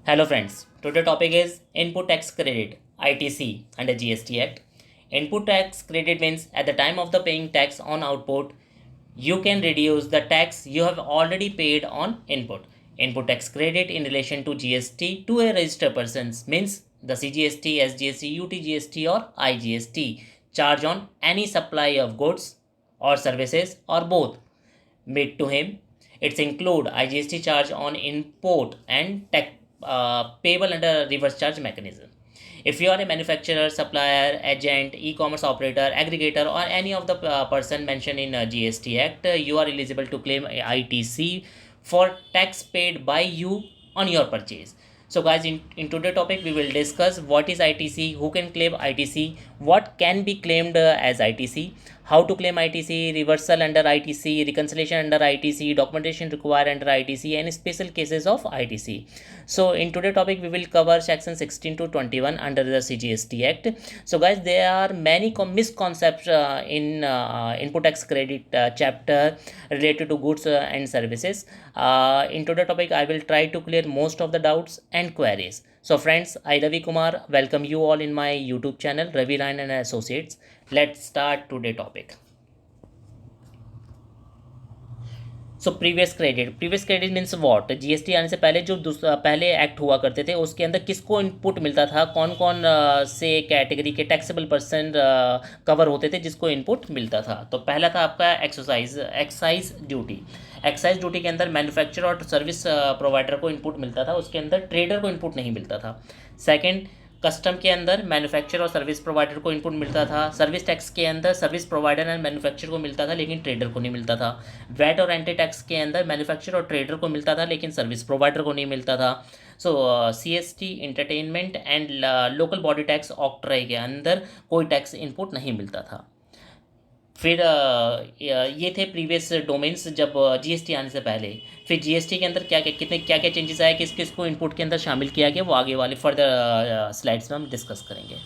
Hello friends, today topic is input tax credit ITC under GST Act. Input tax credit means at the time of the paying tax on output, you can reduce the tax you have already paid on input. Input tax credit in relation to GST to a registered person means the CGST, SGST, UTGST or IGST charge on any supply of goods or services or both made to him. It's include IGST charge on import and tax payable under reverse charge mechanism. If you are a manufacturer, supplier, agent, e-commerce operator, aggregator, or any of the person mentioned in GST Act, you are eligible to claim ITC for tax paid by you on your purchase. So guys, in today's topic, we will discuss what is ITC, who can claim ITC, what can be claimed as ITC, how to claim ITC, reversal under ITC, reconciliation under ITC, documentation required under ITC, and special cases of ITC. So in today's topic, we will cover section 16 to 21 under the CGST Act. So guys, there are many misconceptions in input tax credit chapter related to goods and services. In today's topic, I will try to clear most of the doubts and queries. So friends, I Ravi Kumar welcome you all in my YouTube channel Ravi Ryan and Associates. Let's start today topic. So previous credit means what GST आने से पहले जो पहले act हुआ करते थे उसके अंदर किसको इनपुट मिलता था, कौन कौन से कैटेगरी के टैक्सेबल पर्सन कवर होते थे जिसको इनपुट मिलता था. तो पहला था आपका एक्साइज ड्यूटी. एक्साइज ड्यूटी के अंदर मैन्युफैक्चरर और सर्विस प्रोवाइडर को इनपुट मिलता था, उसके अंदर ट्रेडर को इनपुट नहीं मिलता था. सेकेंड, कस्टम के अंदर मैन्युफैक्चरर और सर्विस प्रोवाइडर को इनपुट मिलता था. सर्विस टैक्स के अंदर सर्विस प्रोवाइडर एंड मैन्युफैक्चरर को मिलता था लेकिन ट्रेडर को नहीं मिलता था. वैट और एंटी टैक्स के अंदर मैन्युफैक्चरर और ट्रेडर को मिलता था लेकिन सर्विस प्रोवाइडर को नहीं मिलता था. सो CST entertainment and local body tax octroi के अंदर कोई टैक्स इनपुट नहीं मिलता था. फिर ये थे प्रीवियस डोमेन्स जब जीएसटी आने से पहले. फिर जीएसटी के अंदर क्या क्या चेंजेस आए, किस किस को इनपुट के अंदर शामिल किया गया, वो आगे वाले फर्दर स्लाइड्स में हम डिस्कस करेंगे.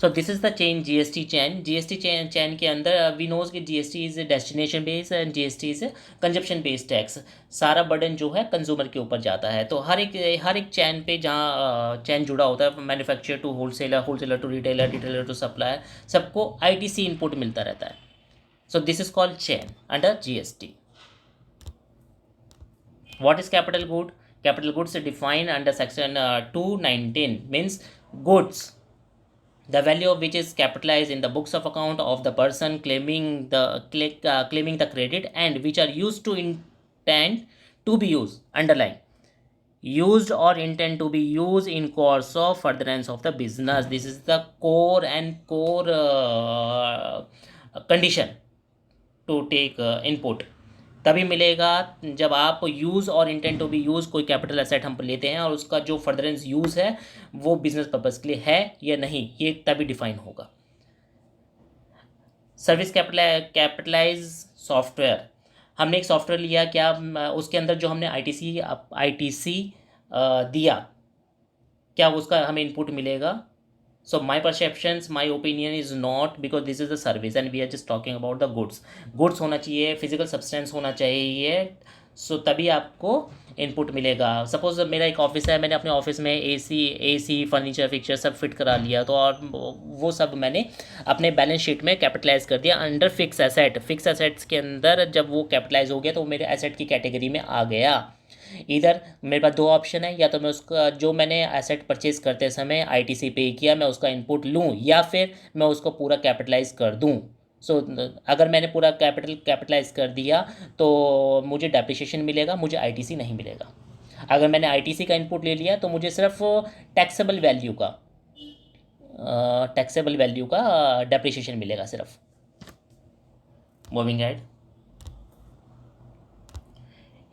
So this is the chain GST chain के अंदर वी नोज कि GST is destination based and GST is consumption based tax. सारा बर्डन जो है कंज्यूमर के ऊपर जाता है. तो हर एक चैन पे जहाँ चैन जुड़ा होता है, manufacturer to wholesaler, wholesaler to retailer, retailer to supplier, सबको आईटीसी इनपुट मिलता रहता है. So this is called chain under GST. What is capital good? Capital goods defined under section 219 means goods the value of which is capitalized in the books of account of the person claiming the credit and which are used to intend to be used, underline, used or intend to be used in course of furtherance of the business. This is the core condition to take input. तभी मिलेगा जब आप use और intent to B use कोई capital asset हम लेते हैं और उसका जो फर्दरेंस यूज़ है वो बिजनेस पर्पज़ के लिए है या नहीं, ये तभी डिफाइन होगा. Service capitalize software. हमने एक सॉफ्टवेयर लिया, क्या उसके अंदर जो हमने आईटीसी दिया, क्या उसका हमें इनपुट मिलेगा? So my perceptions, my opinion is not, because this is a service and we are just talking about the goods होना चाहिए, फिजिकल सब्सटेंस होना चाहिए. सो तभी आपको इनपुट मिलेगा. सपोज मेरा एक ऑफिस है, मैंने अपने ऑफिस में एसी फर्नीचर फिक्चर सब फिट करा लिया, तो और वो सब मैंने अपने बैलेंस शीट में कैपिटलाइज कर दिया under fix asset. Fix assets के अंदर जब वो कैपिटलाइज हो गया तो वो मेरे एसेट की कैटेगरी में आ गया. इधर मेरे पास दो ऑप्शन है, या तो मैं उसका जो मैंने एसेट परचेज करते समय आईटीसी पे किया मैं उसका इनपुट लूँ, या फिर मैं उसको पूरा कैपिटलाइज कर दूँ. सो अगर मैंने पूरा कैपिटलाइज कर दिया तो मुझे डेप्रिसिएशन मिलेगा, मुझे आईटीसी नहीं मिलेगा. अगर मैंने आईटीसी का इनपुट ले लिया तो मुझे सिर्फ टैक्सेबल वैल्यू का डेप्रिसिएशन मिलेगा सिर्फ. Moving head.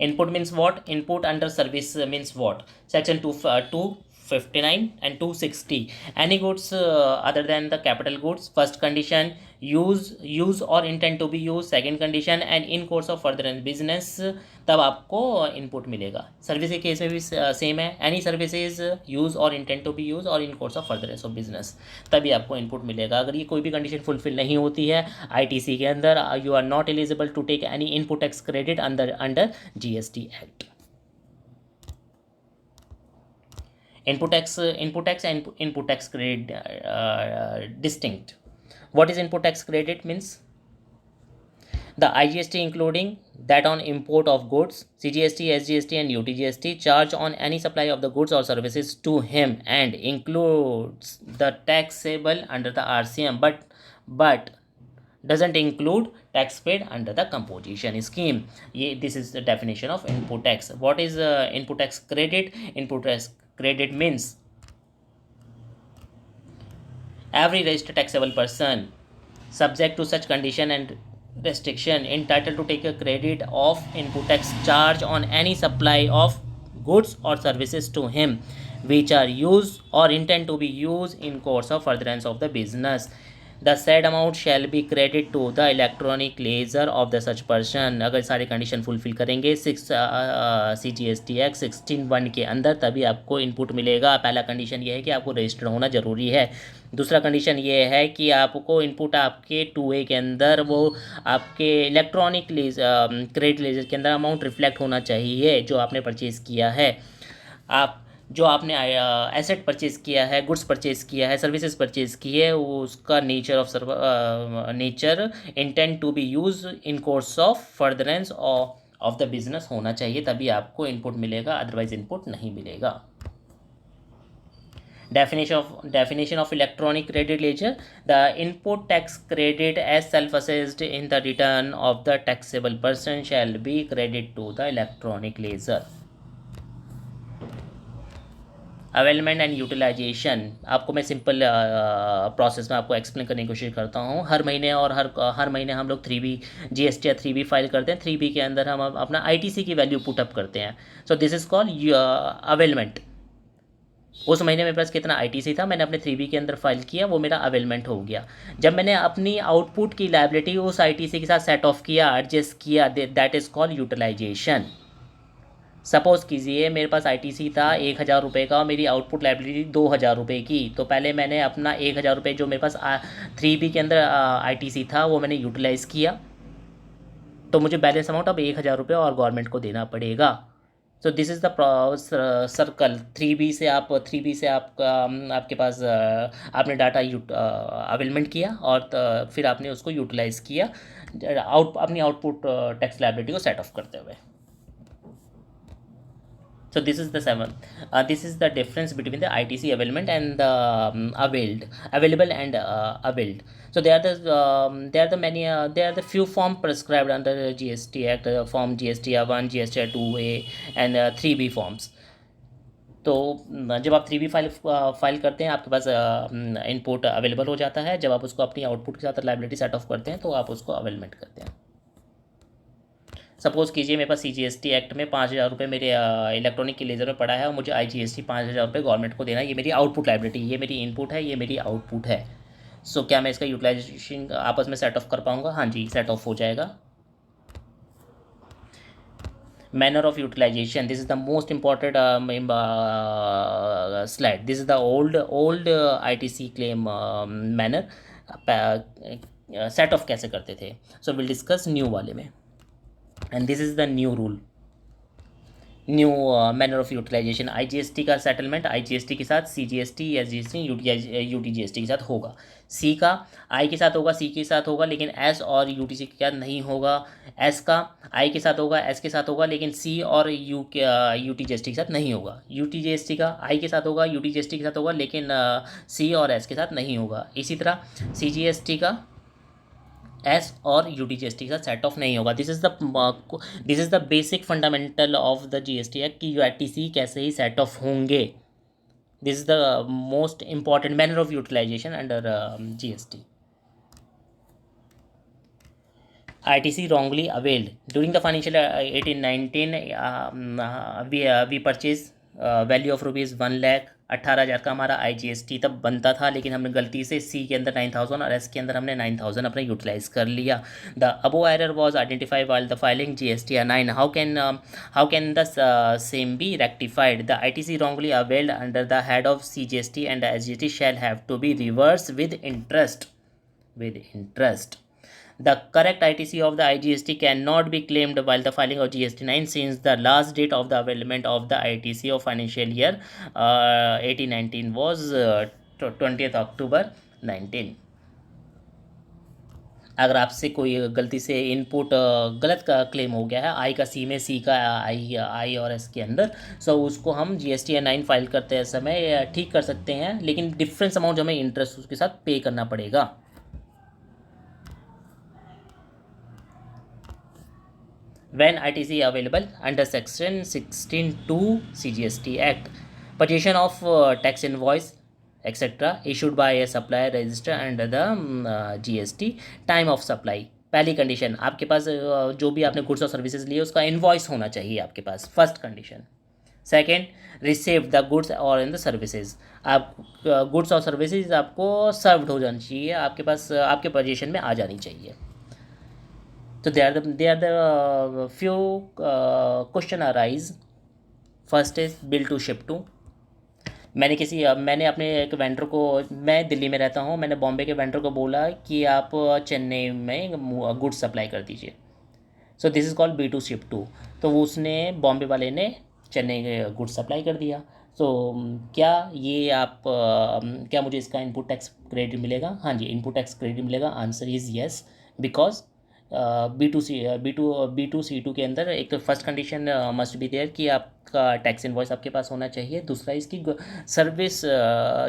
Input means what? Input under service means what? Section 259 and 260. Any goods other than the capital goods. First condition, use or intend to be used. Second condition, and in course of further business, तब आपको input मिलेगा. Service के case में भी same है. Any services use और intent to be use और in course of furtherance of business, तभी आपको इनपुट मिलेगा. अगर ये कोई भी कंडीशन फुलफिल नहीं होती है आईटीसी के अंदर, you are not eligible to take any input tax credit under GST act. Input tax credit distinct. What is input tax credit means? The IGST including that on import of goods, CGST, SGST and UTGST charge on any supply of the goods or services to him and includes the taxable under the RCM, but doesn't include tax paid under the composition scheme. This is the definition of input tax. What is input tax credit? Input tax credit means every registered taxable person subject to such condition and restriction entitled to take a credit of input tax charge on any supply of goods or services to him which are used or intend to be used in course of furtherance of the business. The said amount shall be credited to the electronic ledger of the such person. अगर सारे condition fulfil करेंगे CGST act 16(1) के अंदर तभी आपको input मिलेगा. पहला condition ये है कि आपको रजिस्टर्ड होना ज़रूरी है. दूसरा कंडीशन ये है कि आपको इनपुट आपके 2A के अंदर वो आपके इलेक्ट्रॉनिक क्रेडिट लेजर के अंदर अमाउंट रिफ्लेक्ट होना चाहिए जो आपने परचेज़ किया है. आप जो आपने एसेट परचेज़ किया है, गुड्स परचेज़ किया है, सर्विसेज परचेज़ की है, उसका nature intend to be use in course of furtherance of the business होना चाहिए तभी आपको इनपुट मिलेगा, अदरवाइज इनपुट नहीं मिलेगा. Definition of electronic credit ledger: the input tax credit as self-assessed in the return of the taxable person shall be credited to the electronic ledger. Availment and utilization आपको मैं simple process में आपको explain करने की कोशिश करता हूँ. हर महीने और हर महीने हम लोग 3B GST या 3B फाइल करते हैं. 3B के अंदर हम अपना ITC की वैल्यू पुटअप करते हैं. सो दिस इज़ कॉल्ड अवेलमेंट. उस महीने मेरे पास कितना ITC था, मैंने अपने 3B के अंदर फाइल किया, वो मेरा अवेलमेंट हो गया. जब मैंने अपनी आउटपुट की लायबिलिटी उस ITC के साथ सेट ऑफ किया, एडजस्ट किया, that is called utilization. Suppose कीजिए मेरे पास ITC था 1,000 रुपये का और मेरी आउटपुट लायबिलिटी 2,000 रुपये की. तो पहले मैंने अपना 1,000 रुपये जो मेरे पास 3B के अंदर ITC था वो मैंने यूटिलाइज़ किया. तो मुझे बैलेंस अमाउंट अब 1,000 रुपये और गवर्नमेंट को देना पड़ेगा. सो this is the circle. 3B से आपके पास आपने डाटा अवेलमेंट किया और फिर आपने उसको यूटिलाइज़ किया अपनी आउटपुट टैक्स लायबिलिटी को सेट ऑफ करते हुए. So this is the difference between the ITC availment and the available and availed. So there are the few form prescribed under the GST Act, form GSTR1, GSTR2A and 3B forms. तो जब आप 3B file करते हैं आपके पास input available हो जाता है. जब आप उसको अपनी आउटपुट के साथ लायबिलिटी सेट ऑफ करते हैं तो आप उसको अवेलमेंट करते हैं. सपोज़ कीजिए मेरे पास CGST एक्ट में 5,000 रुपये मेरे इलेक्ट्रॉनिक के लेजर में पड़ा है और मुझे IGST 5,000 रुपये गवर्नमेंट को देना है. ये मेरी आउटपुट लायबिलिटी, ये मेरी इनपुट है, ये मेरी आउटपुट है. सो क्या मैं इसका यूटिलाइजेशन आपस में सेट ऑफ कर पाऊँगा? हाँ जी, सेट ऑफ हो जाएगा. Manner of utilization, this is the most important slide. This is the old ITC claim manner. Set off कैसे करते थे? सो विल डिस्कस न्यू वाले में. And this is the new rule, new manner of utilization. IGST का settlement IGST के साथ CGST, SGST, UTGST के साथ होगा. C का I के साथ होगा, C के साथ होगा, लेकिन S और UTC के साथ नहीं होगा. S का I के साथ होगा, S के साथ होगा, लेकिन C और UTGST के साथ नहीं होगा. UTGST का I के साथ होगा, UTGST के साथ होगा, लेकिन C और S के साथ नहीं होगा. इसी तरह CGST का S और UTGST के साथ सेट ऑफ नहीं होगा. This is the basic fundamental of the GST act कि ITC कैसे ही सेट ऑफ होंगे. This is the most important manner of utilization under GST. ITC wrongly availed during the financial 18-19 we purchased value of rupees 1 lakh. 18,000 का हमारा IGST तब बनता था, लेकिन हमने गलती से C के अंदर 9,000 और S के अंदर हमने 9,000 अपने यूटिलाइज़ कर लिया. The above error was identified while the filing GSTR9. How can the same be rectified? The ITC wrongly availed under the head of CGST and SGST shall have to be reversed with interest. The correct ITC of the IGST cannot be claimed while the filing of GST 9 since the last date of the availment of the ITC of financial year 18-19 was 20th October 19। अगर आपसे कोई गलती से input गलत का claim हो गया है आई का सी में, सी का आई और एस के अंदर, सो उसको हम GST 9 फाइल करते समय ठीक कर सकते हैं, लेकिन डिफरेंस अमाउंट हमें इंटरेस्ट उसके साथ पे करना पड़ेगा। When ITC available under section 16(2) CGST Act, petition of tax invoice etc. issued by a supplier register under the GST time of supply। पहली कंडीशन आपके पास जो भी आपने गुड्स और सर्विसेज लिए उसका इन्वॉइस होना चाहिए आपके पास, first condition. Second, receive the goods और इन द सर्विसेज, आप गुड्स और सर्विसेज आपको सर्व्ड हो जानी चाहिए, आपके पास आपके पोजीशन में आ जानी चाहिए। तो they are the few question arise। First is bill to ship to. मैंने अपने एक वेंडर को, मैं दिल्ली में रहता हूँ, मैंने बॉम्बे के वेंडर को बोला कि आप चेन्नई में गुड्स सप्लाई कर दीजिए। So this is called B to ship to. तो वो उसने, बॉम्बे वाले ने चेन्नई गुड्स सप्लाई कर दिया। तो क्या ये आप क्या मुझे इसका इनपुट टैक्स क्रेडिट मिलेगा? हाँ जी, इनपुट टैक्स क्रेडिट मिलेगा। Answer is yes, because B2C2 के अंदर एक तो first condition must be there कि आपका टैक्स इनवॉइस आपके पास होना चाहिए। दूसरा, इसकी सर्विस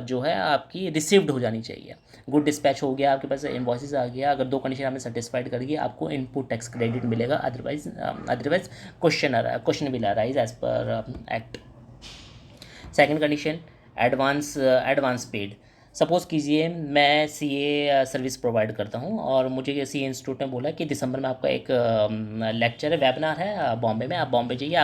जो है आपकी रिसीव्ड हो जानी चाहिए। गुड डिस्पैच हो गया, आपके पास इनवॉइसेस आ गया, अगर दो कंडीशन आपने सेटिस्फाइड कर गई आपको इनपुट टैक्स क्रेडिट मिलेगा। Otherwise question will arise as per act. Second condition, advance paid. Suppose कीजिए मैं CA सर्विस प्रोवाइड करता हूँ और मुझे CA इंस्टीट्यूट ने बोला कि दिसंबर में आपका एक लेक्चर है, वेबिनार है बॉम्बे में, आप बॉम्बे जाइए,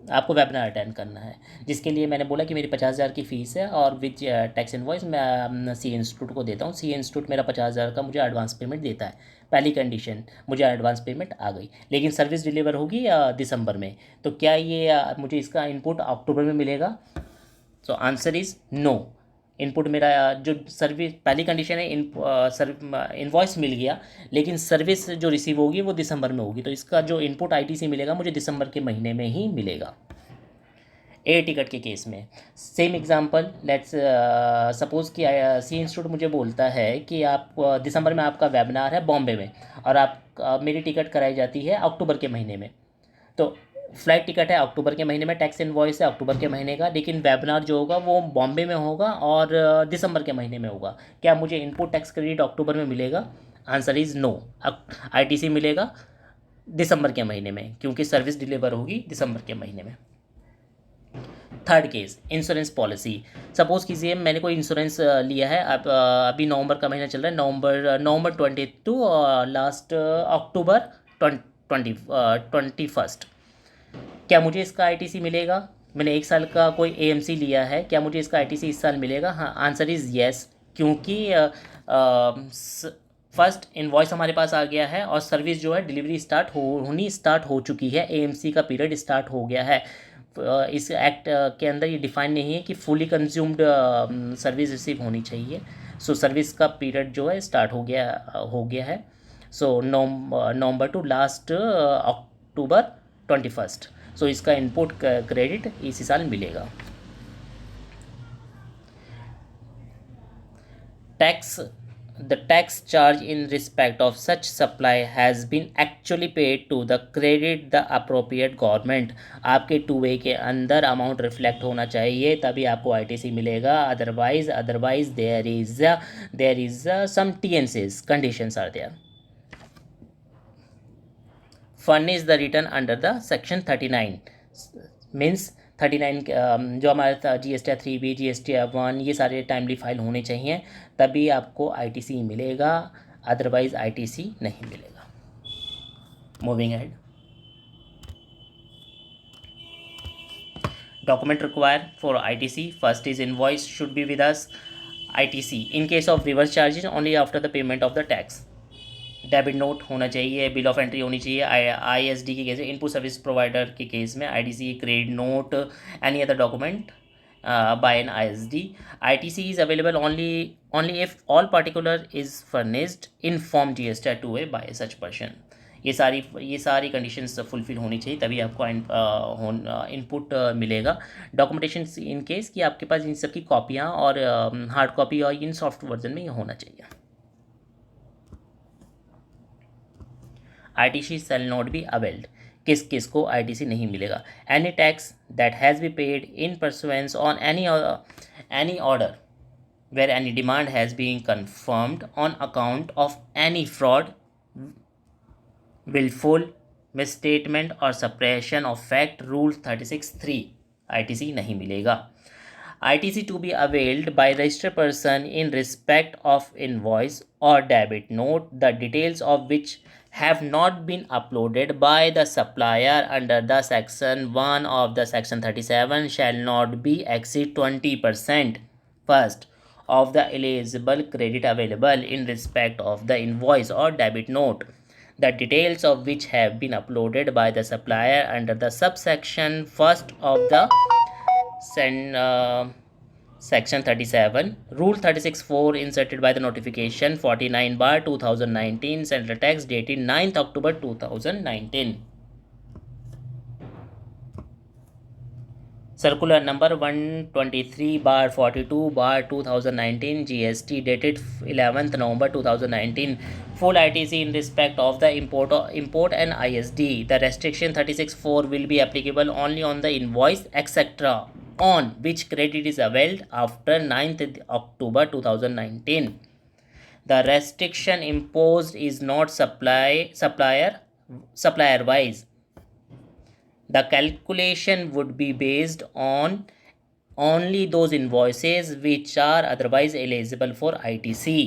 आपको वेबिनार अटेंड करना है, जिसके लिए मैंने बोला कि मेरी 50,000 की फ़ीस है और विद टैक्स इनवॉइस मैं CA इंस्टीट्यूट को देता हूँ। CA इंस्टीट्यूट मेरा 50,000 का मुझे एडवांस पेमेंट देता है। पहली कंडीशन, मुझे एडवांस पेमेंट आ गई, लेकिन सर्विस डिलीवर होगी दिसंबर में, तो क्या ये मुझे इसका इनपुट अक्टूबर में मिलेगा? So answer is no. Input मेरा जो सर्विस, पहली कंडीशन है इनवॉइस मिल गया, लेकिन सर्विस जो रिसीव होगी वो दिसंबर में होगी, तो इसका जो इनपुट ITC मिलेगा मुझे दिसंबर के महीने में ही मिलेगा। एयर टिकट के केस में सेम एग्जांपल, लेट्स सपोज़ कि CA इंस्टीट्यूट मुझे बोलता है कि आप दिसंबर में आपका वेबिनार है बॉम्बे में और आप मेरी टिकट कराई जाती है अक्टूबर के महीने में। तो फ्लाइट टिकट है अक्टूबर के महीने में, टैक्स इनवॉइस है अक्टूबर के महीने का, लेकिन वेबिनार जो होगा वो बॉम्बे में होगा और दिसंबर के महीने में होगा। क्या मुझे इनपुट टैक्स क्रेडिट अक्टूबर में मिलेगा? Answer is no. ITC मिलेगा दिसंबर के महीने में, क्योंकि सर्विस डिलीवर होगी दिसंबर के महीने में। Third case, insurance policy. Suppose कीजिए मैंने कोई इंश्योरेंस लिया है, अब अभी नवंबर का महीना चल रहा है, नवंबर 22 लास्ट अक्टूबर 21। क्या मुझे इसका ITC मिलेगा? मैंने 1 साल का कोई AMC लिया है, क्या मुझे इसका ITC इस साल मिलेगा? हाँ, आंसर इज़ येस, क्योंकि फर्स्ट इनवॉइस हमारे पास आ गया है और सर्विस जो है डिलीवरी होनी स्टार्ट हो चुकी है, AMC का पीरियड स्टार्ट हो गया है। इस एक्ट के अंदर ये डिफाइन नहीं है कि फुली कंज्यूम्ड सर्विस रिसीव होनी चाहिए। सो सर्विस का पीरियड जो है स्टार्ट हो गया है। सो नवंबर टू लास्ट अक्टूबर 21। सो इसका इनपुट क्रेडिट इसी साल मिलेगा। The tax charge in respect of such supply has been actually paid to the credit the appropriate government। आपके 2A के अंदर अमाउंट रिफ्लेक्ट होना चाहिए, तभी आपको ITC मिलेगा। Otherwise there is some TNCs, conditions are there। furnish the return under the section 39 means 39 जो हमारा GST 3B GST 1 ये सारे टाइमली फाइल होने चाहिए, तभी आपको ITC मिलेगा, अदरवाइज ITC नहीं मिलेगा। Moving head, document require for ITC, first is invoice should be with us. ITC in case of reverse charges only after the payment of the tax. Debit note होना चाहिए, bill of entry होनी चाहिए। ISD के case में, input service provider के case में IDC, credit note, any other document by an ISD. ITC is available only if all particular is furnished in Form GSTR 2A by such person. ये सारी conditions fulfil होनी चाहिए, तभी आपको input मिलेगा. Documentation in case कि आपके पास इन सब की कॉपियाँ और हार्ड कॉपी और इन सॉफ्ट वर्जन में ये होना चाहिए. ITC shall not be availed. किस किस को ITC नहीं मिलेगा? Any tax that has been paid in pursuance on any order where any demand has been confirmed on account of any fraud, willful misstatement or suppression of fact, Rule 36(3) ITC नहीं मिलेगा. ITC to be availed by registered person in respect of invoice or debit note, the details of which have not been uploaded by the supplier under the section 1 of the section 37 shall not be exceed 20% first of the eligible credit available in respect of the invoice or debit note, the details of which have been uploaded by the supplier under the subsection first of the Section 37, Rule 36(4) inserted by the notification 49/2019 Central Tax dated 9th October 2019. Circular number 123/42/2019 GST dated 11th November 2019. Full ITC in respect of the import and ISD. The restriction 36(4) will be applicable only on the invoice etc. on which credit is availed after 9th October 2019. The restriction imposed is not supplier wise. The calculation would be based on only those invoices which are otherwise eligible for ITC.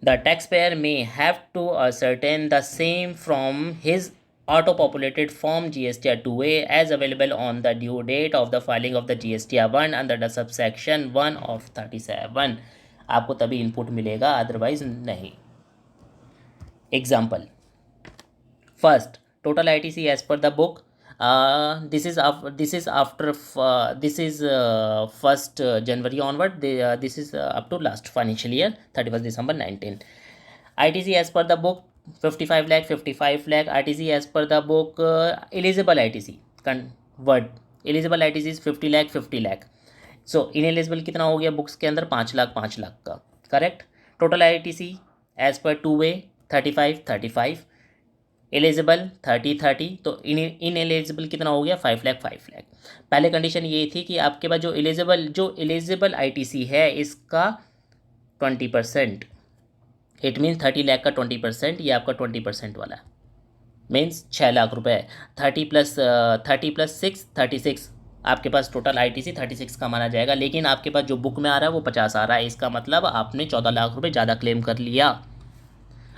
The taxpayer may have to ascertain the same from his auto-populated Form GSTR 2A as available on the due date of the filing of the GSTR 1 under the subsection 1 of 37. आपको तभी input मिलेगा, otherwise नहीं. Example. First, total ITC as per the book. This is 1st January onward. This is up to last financial year 31st December 19. ITC as per the book 55 lakh 55 lakh. ITC as per the book eligible ITC convert. Eligible ITC is 50 lakh 50 lakh. So ineligible कितना हो गया books के अंदर 5 लाख का. Correct. Total ITC as पर 2A 35 eligible 30 तो ineligible कितना हो गया 5 लाख. पहले कंडीशन ये थी कि आपके पास जो एलिजिबल ITC है इसका 20%. इट मीन्स 30 लाख का 20%, ये आपका 20% वाला मीन्स 6 लाख रुपए. 30 + 6 36. आपके पास टोटल ITC 36 का माना जाएगा, लेकिन आपके पास जो बुक में आ रहा है वो 50 आ रहा है. इसका मतलब आपने 14 लाख रुपए ज़्यादा क्लेम कर लिया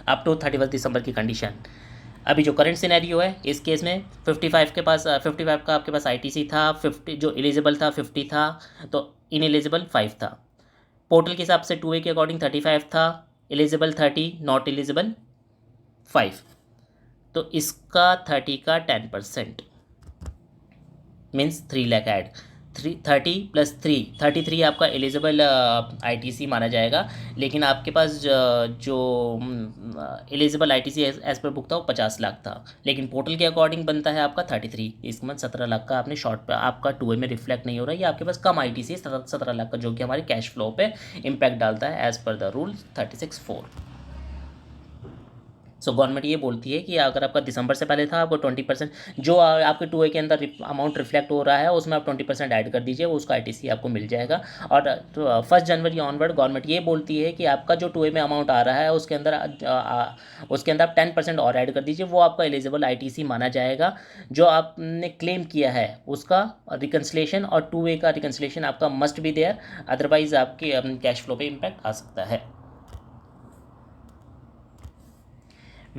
अप टू 31 दिसंबर की कंडीशन. अभी जो करंट सिनेरियो है इस केस में 55 का आपके पास ITC था, 50 जो एलिजिबल था 50 था, तो इनएलिजिबल 5 था. पोर्टल के हिसाब से 2A के अकॉर्डिंग 35 था, एलिजिबल 30, नॉट एलिजिबल 5. तो इसका 30 का 10% मीन्स 3 लाख ऐड. 30 + 3 33 आपका एलिजिबल ITC माना जाएगा, लेकिन आपके पास जो eligible ITC as per book था वो 50 लाख था, लेकिन पोर्टल के अकॉर्डिंग बनता है आपका 33. इसके मतलब 17 लाख का आपने शॉर्ट पे आपका 2A में रिफ्लेक्ट नहीं हो रहा है. ये आपके पास कम ITC 17 लाख का, जो कि हमारे कैश फ्लो पे इम्पैक्ट डालता है as per the rule 36(4). So government ये बोलती है कि अगर आपका दिसंबर से पहले था आपको 20% जो आपके 2A के अंदर अमाउंट रिफ्लेक्ट हो रहा है उसमें आप 20% ऐड कर दीजिए, उसका ITC आपको मिल जाएगा. और 1 जनवरी ऑनवर्ड गवर्नमेंट ये बोलती है कि आपका जो 2A में अमाउंट आ रहा है उसके अंदर आप 10% और ऐड कर दीजिए, वो आपका एलिजिबल ITC माना जाएगा. जो आपने क्लेम किया है उसका रिकन्सलेशन और 2A का रिकन्सलेशन आपका मस्ट बी देयर, अदरवाइज आपके कैश फ्लो पे इम्पैक्ट आ सकता है.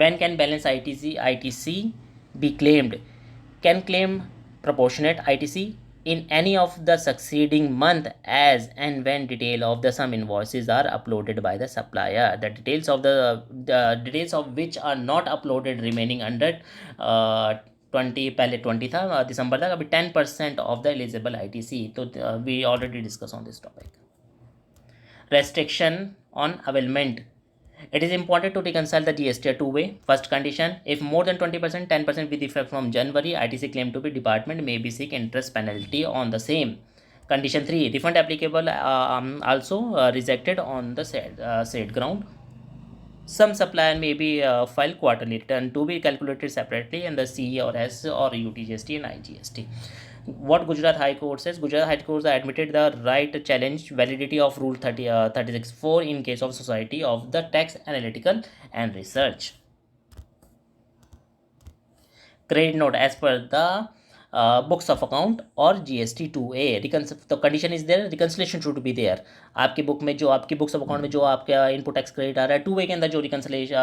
When can balance ITC be claimed? Can claim proportionate ITC in any of the succeeding month as and when detail of the some invoices are uploaded by the supplier. The details of which are not uploaded remaining under 20 पहले 20 था दिसंबर तक, अभी 10% off the eligible ITC. तो we already discuss on this topic. Restriction on availment. It is important to reconcile the GST two-way. First condition, if more than 20%, 10% with effect from January, ITC claim to be department may be seek interest penalty on the same. Condition 3, refund applicable also rejected on the said ground. Some supplier may be file quarterly return to be calculated separately in the C or S or UTGST and IGST. What Gujarat High Court says, Gujarat High Court admitted the right to challenge validity of Rule 36(4) in case of Society of the Tax Analytical and Research. Credit note as per the books of account और GST 2A. तो condition is there, reconciliation should be there. आपकी book में जो आपकी books of account में जो आपका input tax credit आ रहा है 2A के अंदर जो रिकन्सिलेशन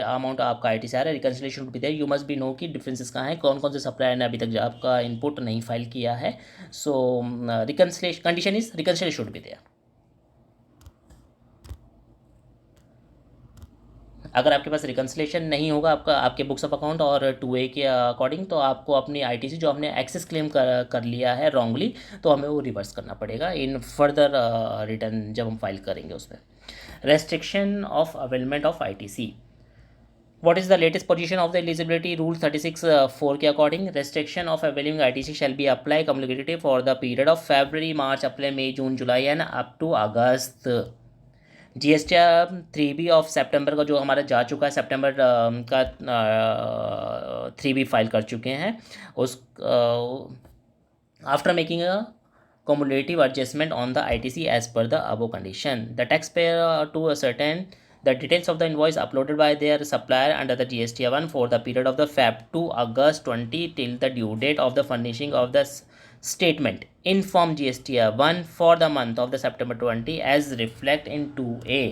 अमाउंट आपका ITC आ रहा है, reconciliation should be there. You must be know कि डिफरेंसेस कहाँ हैं, कौन कौन से सप्लायर ने अभी तक आपका इनपुट नहीं फाइल किया है. So reconciliation condition is reconciliation should be there. अगर आपके पास रिकन्सिलेशन नहीं होगा आपके बुक्स ऑफ अकाउंट और 2A के अकॉर्डिंग, तो आपको अपनी ITC जो हमने एक्सेस क्लेम कर लिया है रॉन्गली, तो हमें वो रिवर्स करना पड़ेगा इन फर्दर रिटर्न जब हम फाइल करेंगे उसमें. Restriction of availment of ITC. What is the latest position of the eligibility rule 36(4) के according? Restriction of availing ITC shall be applied cumulatively for the period of February, March, April, May, June, July and up to August. GST 3B of September का जो हमारा जा चुका है, September का 3B file कर चुके हैं उस after making a cumulative adjustment on the ITC as per the above condition. The taxpayer to ascertain the details of the invoice uploaded by their supplier under the GST 1 for the period of the Feb to August 20 till the due date of the furnishing of the statement inform GST 1 for the month of the September 20 as reflect in 2A.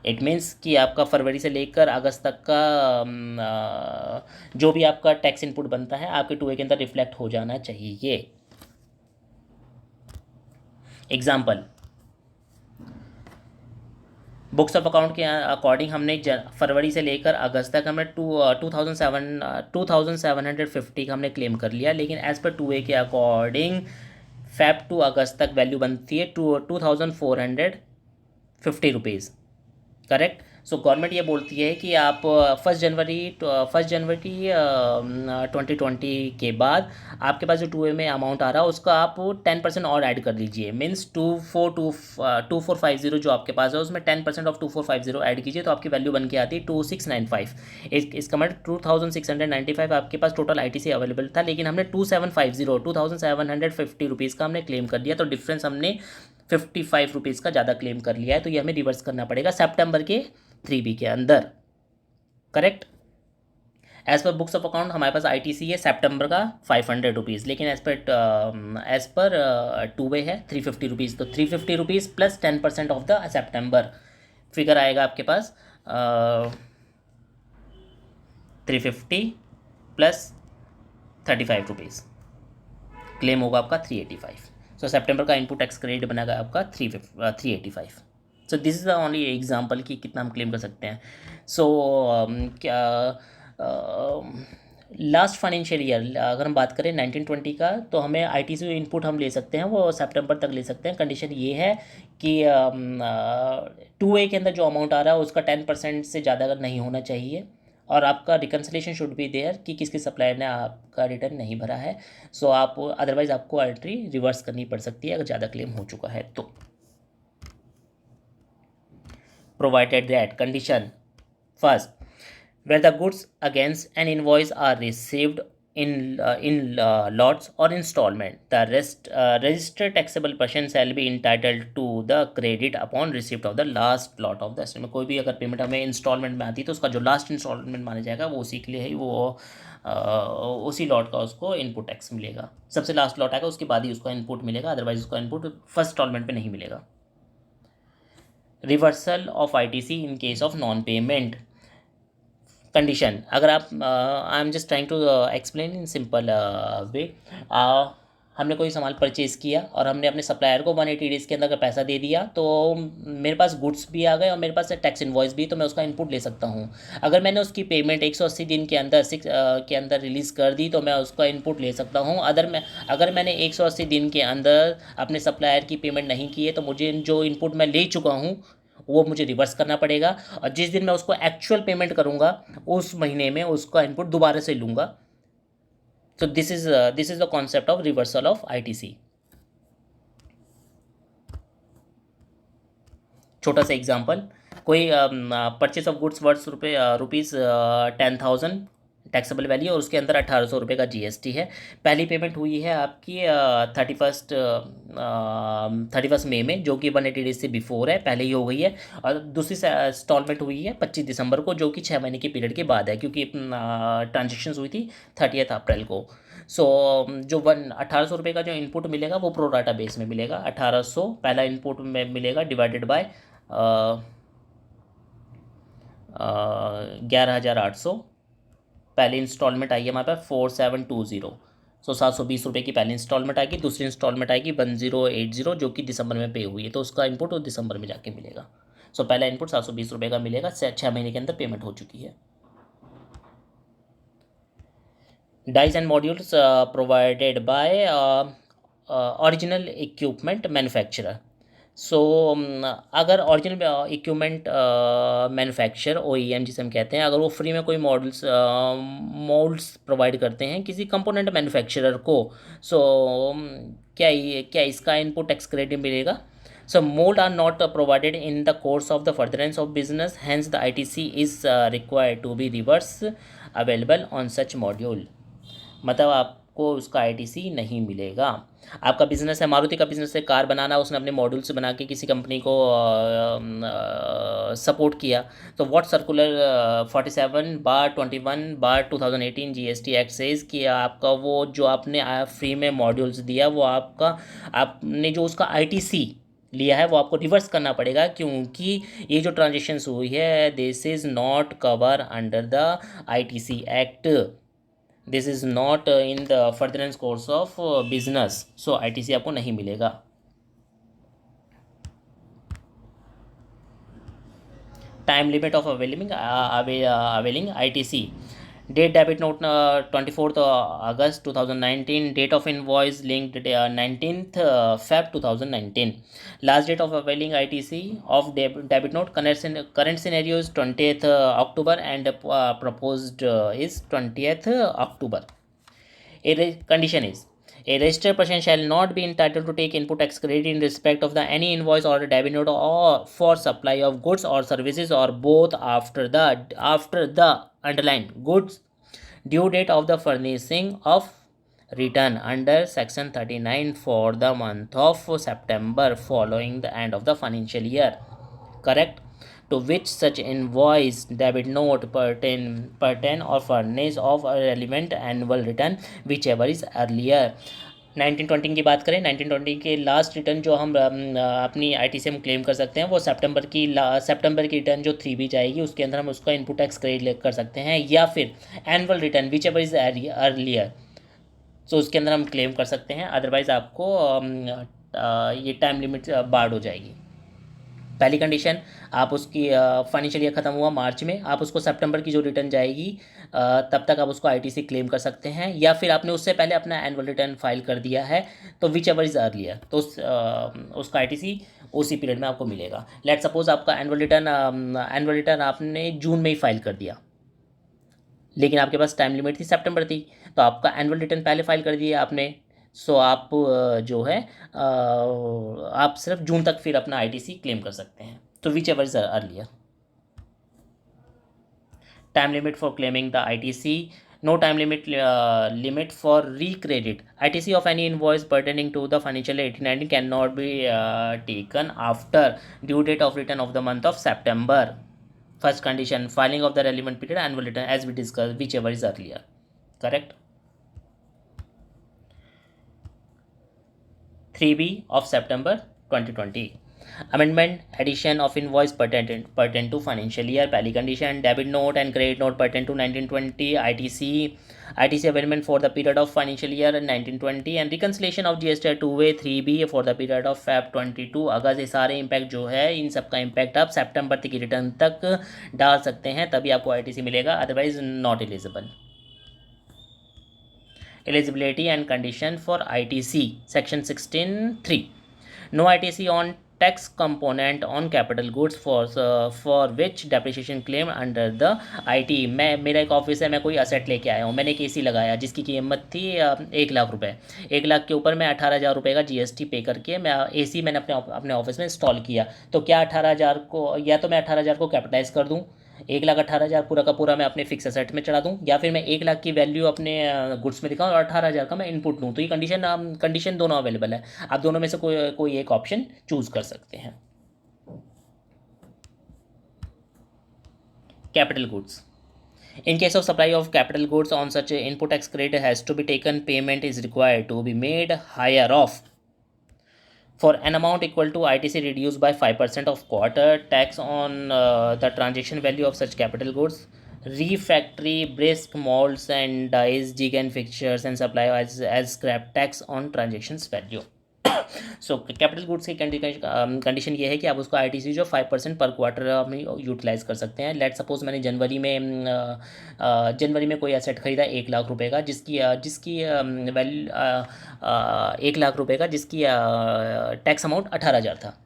It means कि आपका फरवरी से लेकर अगस्त तक का जो भी आपका tax input बनता है आपके 2A के अंदर रिफ्लेक्ट हो जाना चाहिए. एग्जाम्पल, बुक्स ऑफ अकाउंट के अकॉर्डिंग हमने फरवरी से लेकर अगस्त तक हमने 2750 का हमने क्लेम कर लिया, लेकिन एज पर 2A के अकॉर्डिंग फेब टू अगस्त तक वैल्यू बनती है 2450 रुपीज़. करेक्ट. सो गवर्नमेंट ये बोलती है कि आप 1 जनवरी 2020 के बाद आपके पास जो 2A में अमाउंट आ रहा है उसका आप 10% और ऐड कर लीजिए. मीन्स 2450 जो आपके पास है उसमें 10% ऑफ 2450 ऐड कीजिए तो आपकी वैल्यू बन के आती है 2695. इसका मतलब 2695 आपके पास टोटल ITC अवेलेबल था, लेकिन हमने 2750 रुपीज़ का हमने क्लेम कर दिया, तो डिफरेंस हमने 55 रुपीज़ का ज़्यादा क्लेम कर लिया है. तो ये हमें रिवर्स करना पड़ेगा सितंबर के 3B के अंदर. Correct. As per books of account हमारे पास ITC है सितंबर का 500 रुपीज़, लेकिन एज पर 2A है 350 रुपीज़. तो 350 rupees plus 10% off the September figure आएगा आपके पास 350 प्लस 35 रुपीज़. क्लेम होगा आपका 385. सो सितंबर का इनपुट टैक्स क्रेडिट बनेगा आपका 385. सो this is the only example कि कितना हम क्लेम कर सकते हैं. सो क्या लास्ट फाइनेंशियल ईयर अगर हम बात करें 1920 का, तो हमें ITC इनपुट हम ले सकते हैं वो सितंबर तक ले सकते हैं. कंडीशन ये है कि 2A के अंदर जो अमाउंट आ रहा है उसका 10% से ज़्यादा अगर नहीं होना चाहिए, और आपका रिकन्सिलेशन शुड बी देयर कि किसके सप्लायर ने आपका रिटर्न नहीं भरा है. सो आप अदरवाइज आपको एंट्री रिवर्स करनी पड़ सकती है अगर ज़्यादा क्लेम हो चुका है तो. Provided that condition first, where the goods against an invoice are received in lots or installment, the registered taxable person shall be entitled to the credit upon receipt of the last lot of the estimate. कोई भी अगर payment हमें instalment में आती है तो उसका जो लास्ट इंस्टॉलमेंट माना जाएगा वो उसी के लिए ही, वो उसी लॉट का उसको इनपुट टैक्स मिलेगा. सबसे लास्ट लॉट आएगा उसके बाद ही उसका इनपुट मिलेगा, अदरवाइज उसका इनपुट फर्स्ट इंस्टॉलमेंट पे नहीं मिलेगा. Reversal of ITC in case of non payment. Condition, अगर आप I am just trying to explain in simple way. हमने कोई सामान परचेज़ किया और हमने अपने सप्लायर को 180 डेज़ के अंदर का पैसा दे दिया, तो मेरे पास गुड्स भी आ गए और मेरे पास टैक्स इनवॉइस भी, तो मैं उसका इनपुट ले सकता हूँ। अगर मैंने उसकी पेमेंट 180 दिन के अंदर के अंदर रिलीज़ कर दी तो मैं उसका इनपुट ले सकता हूँ। अगर मैंने 180 दिन के अंदर अपने सप्लायर की पेमेंट नहीं की है तो मुझे जो इनपुट मैं ले चुका हूँ वो मुझे रिवर्स करना पड़ेगा, और जिस दिन मैं उसको एक्चुअल पेमेंट करूँगा उस महीने में उसका इनपुट दोबारा से लूँगा। So this is the concept of reversal of ITC. छोटा सा एग्जांपल, कोई purchase of goods worth rupees 10,000 taxable value और उसके अंदर 1,800 रुपये का जीएसटी है। पहली पेमेंट हुई है आपकी 31 मई में, जो कि 180 डेज से बिफोर है, पहले ही हो गई है। और दूसरी इंस्टॉलमेंट हुई है 25 दिसंबर को, जो कि 6 महीने के पीरियड के बाद है, क्योंकि ट्रांजेक्शन हुई थी 30 अप्रैल को। सो जो 1,800 रुपये का जो इनपुट मिलेगा वो प्रो डाटा बेस में मिलेगा। 1,800 पहला इनपुट में मिलेगा डिवाइडेड बाय 11,800। पहली इंस्टॉलमेंट आई है हमारे पास 4720। सो 720 रुपये की पहली इंस्टॉलमेंट आएगी, दूसरी इंस्टॉलमेंट आएगी 1080, जो कि दिसंबर में पे हुई है, तो उसका इनपुट दिसंबर में जाके मिलेगा। सो पहला इनपुट 720 रुपये का मिलेगा, 6 महीने के अंदर पेमेंट हो चुकी है। Dies and modules provided by original equipment manufacturer. सो अगर ओरिजिनल इक्विपमेंट मैन्युफैक्चर OEM जिसे हम कहते हैं, अगर वो फ्री में कोई मोल्ड्स प्रोवाइड करते हैं किसी कंपोनेंट मैन्युफैक्चरर को, सो क्या इसका इनपुट टैक्स क्रेडिट मिलेगा? So mold are not provided in the course of the furtherance of business, hence the ITC is required to be reverse available on such module. मतलब आपको उसका ITC नहीं मिलेगा। आपका बिज़नेस है, मारुति का बिज़नेस है, कार बनाना, उसने अपने मॉड्यूल्स बना के किसी कंपनी को सपोर्ट किया, तो what circular 47/21/2018 GST act says कि आपका वो जो आपने फ्री में मॉड्यूल्स दिया वो आपने जो उसका ITC लिया है वो आपको रिवर्स करना पड़ेगा, क्योंकि ये जो ट्रांजेक्शन्स हुई है this is not cover under the ITC act, this is not in the furtherance course of business, so ITC आपको नहीं मिलेगा। Time limit of availing ITC। Date debit note 24 अगस्त 2019। Date of invoice linked 19 Feb 2019। Last date of availing ITC of debit note current scenario is 20th October and proposed is 20th October. Condition is a registered person shall not be entitled to take input tax credit in respect of any invoice or debit note or for supply of goods or services or both after the underlined goods due date of the furnishing of return under section 39 for the month of September following the end of the financial year, correct, to which such invoice, debit note pertain or furnish of a relevant annual return whichever is earlier. 1920 की बात करें, 1920 के last return जो हम अपनी ITC हम claim कर सकते हैं वो सितंबर की रिटर्न जो 3B जाएगी उसके अंदर हम उसका इनपुट टैक्स क्रेडिट कर सकते हैं, या फिर annual return whichever is earlier, so उसके अंदर हम क्लेम कर सकते हैं। अदरवाइज़ आपको ये टाइम लिमिट बार्ड हो जाएगी। पहली कंडीशन, आप उसकी फाइनेंशियल ईयर ख़त्म हुआ मार्च में, आप उसको सितंबर की जो रिटर्न जाएगी तब तक आप उसको ITC क्लेम कर सकते हैं, या फिर आपने उससे पहले अपना एनुअल रिटर्न फाइल कर दिया है तो विच एवर इज़ अर्लियर, तो उसका ITC उसी पीरियड में आपको मिलेगा। लेट सपोज आपका एनुअल रिटर्न आपने जून में ही फाइल कर दिया, लेकिन आपके पास टाइम लिमिट थी सितंबर थी, तो आपका एनुअल रिटर्न पहले फाइल कर दिया आपने, सो आप जो है आप सिर्फ जून तक फिर अपना ITC क्लेम कर सकते हैं, तो which ever is earlier. Time limit for claiming the ITC, no time limit for recredit ITC of any invoice pertaining to the financial year 1819 cannot be taken after due date of return of the month of September. First condition, filing of the relevant period annual return as we discussed, whichever is earlier, correct. 3B of September 2020. Amendment, addition of invoice pertain to financial year. पहली condition, debit note and credit note pertain to 1920 ITC amendment for the period of financial year 1920 and reconciliation of GST 2A 3B for the period of Feb 22 अगस्त। ये सारे impact जो है इन सब का impact आप सितंबर तक की रिटर्न तक डाल सकते हैं, तभी आपको ITC मिलेगा, otherwise not eligible. Eligibility and condition for ITC section 16(3). No ITC on tax component on capital goods for which depreciation claim under the IT। मैं मेरा एक ऑफिस है, मैं कोई असेट लेके आया हूँ, मैंने एक AC लगाया जिसकी कीमत थी 1,00,000 रुपये। 1,00,000 के ऊपर मैं 18,000 रुपये का GST पे करके मैं AC मैंने अपने ऑफिस में इंस्टॉल किया, तो क्या 18,000 को, या तो मैं 18,000 को कैपिटलाइज कर दूँ, 1,18,000 पूरा का पूरा मैं अपने फिक्स एसेट में चढ़ा दूं, या फिर मैं 1,00,000 की वैल्यू अपने गुड्स में दिखाऊं और 18,000 का मैं इनपुट लूं। तो ये कंडीशन दोनों अवेलेबल है, आप दोनों में से कोई एक ऑप्शन चूज कर सकते हैं। Capital goods, in case of supply of capital goods on such input tax credit has to be taken, payment is required to be made higher off for an amount equal to ITC reduced by 5% of quarter tax on the transaction value of such capital goods, refractory brisk molds and dies, jig and fixtures and supply as scrap tax on transactions value। So capital goods की condition ये है कि आप उसको ITC जो 5% पर quarter में utilise कर सकते हैं। लेट सपोज मैंने जनवरी में कोई एसेट खरीदा 1,00,000 रुपये का, जिसकी वैल्यू 1,00,000 रुपये का, जिसकी टैक्स अमाउंट 18,000 था।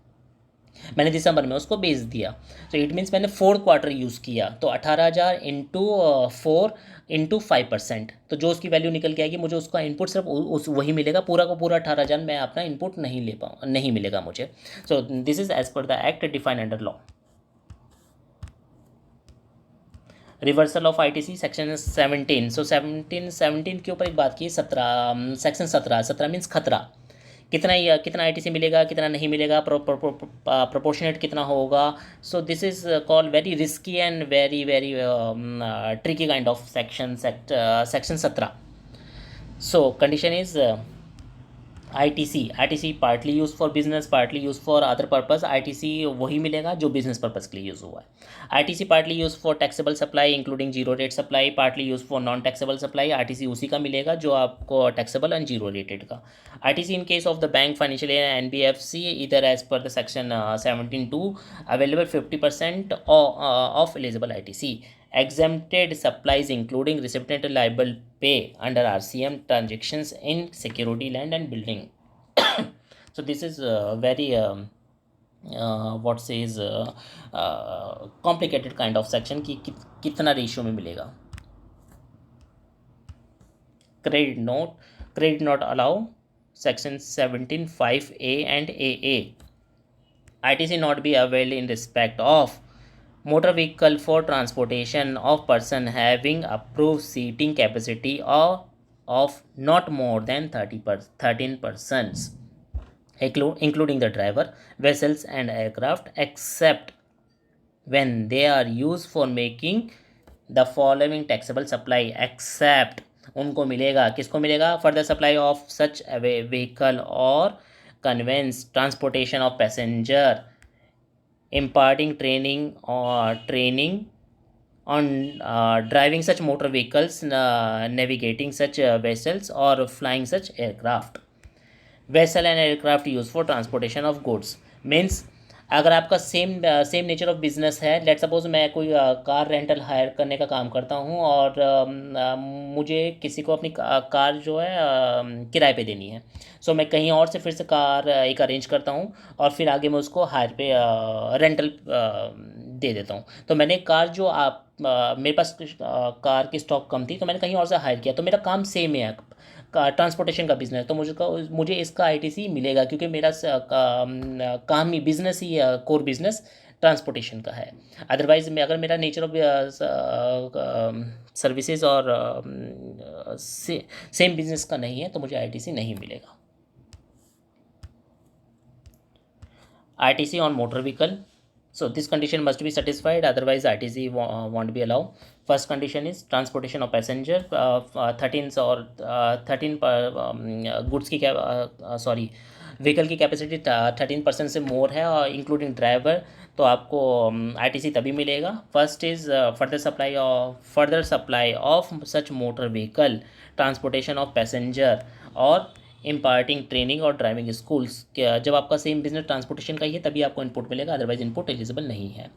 मैंने दिसंबर में उसको बेच दिया, तो इट मीन्स मैंने 4 क्वार्टर यूज़ किया, तो 18,000 इंटू 4 इंटू 5%, तो जो उसकी वैल्यू निकल के आएगी मुझे उसका इनपुट सिर्फ वही मिलेगा, पूरा का पूरा 18,000 मैं अपना इनपुट नहीं मिलेगा मुझे। So this is as per the act defined under law. Reversal of ITC section 17। So 17 के ऊपर एक बात की, 17 सेक्शन 17 मीन्स खतरा, कितना ITC मिलेगा, कितना नहीं मिलेगा, प्रोपोर्शनेट कितना होगा। सो this is called very risky and very very tricky kind of section 17। So condition is ITC partly use for business, partly use for other purpose. ITC वही मिलेगा जो बिजनेस पर्पस के लिए यूज़ हुआ है। ITC partly use for taxable supply including zero rate supply, partly use for non taxable supply. ITC उसी का मिलेगा जो आपको टैक्सेबल एंड जीरो रेटेड का। ITC in case of the bank, financial NBFC इधर as per the section 17(2) available 50% of eligible ITC। Exempted supplies including recipient liable pay under RCM transactions in security, land and building। So this is very what says complicated kind of section कि कितना ratio में मिलेगा। credit note allow section 17(5)(a) and AA। ITC not be availed in respect of motor vehicle for transportation of person having approved seating capacity of not more than 13 persons, including the driver, vessels and aircraft, except when they are used for making the following taxable supply, except उनको मिलेगा, किसको मिलेगा, for the supply of such a vehicle or conveyance, transportation of passenger, imparting training on driving such motor vehicles, navigating such vessels or flying such aircraft। Vessel and aircraft used for transportation of goods means अगर आपका same nature of business है, let suppose मैं कोई car rental higher करने का काम करता हूँ और मुझे किसी को अपनी कार जो है किराए पे देनी है, सो मैं कहीं और से फिर से कार एक अरेंज करता हूँ और फिर आगे मैं उसको हायर पे रेंटल दे देता हूँ। तो मैंने कार जो मेरे पास कार की स्टॉक कम थी, तो मैंने कहीं और से हायर किया, तो मेरा काम सेम है, ट्रांसपोर्टेशन का बिजनेस, तो मुझे इसका ITC मिलेगा क्योंकि मेरा काम ही बिजनेस ही कोर बिजनेस ट्रांसपोर्टेशन का है। अदरवाइज मैं अगर मेरा नेचर ऑफ सर्विसेज और सेम बिजनेस का नहीं है तो मुझे ITC नहीं मिलेगा। ITC on motor vehicle, so this condition must be satisfied, otherwise ITC won't be allowed। First condition is transportation of passenger, 13 goods की क्या व्हीकल की कैपेसिटी 13% से मोर है और इंक्लूडिंग ड्राइवर, तो आपको आईटीसी तभी मिलेगा। First is further supply of such motor vehicle, transportation of passenger और इम्पार्टिंग ट्रेनिंग और ड्राइविंग स्कूल्स। जब आपका सेम बिजनेस ट्रांसपोर्टेशन का ही है तभी आपको इनपुट मिलेगा, अदरवाइज इनपुट एलिजिबल नहीं है।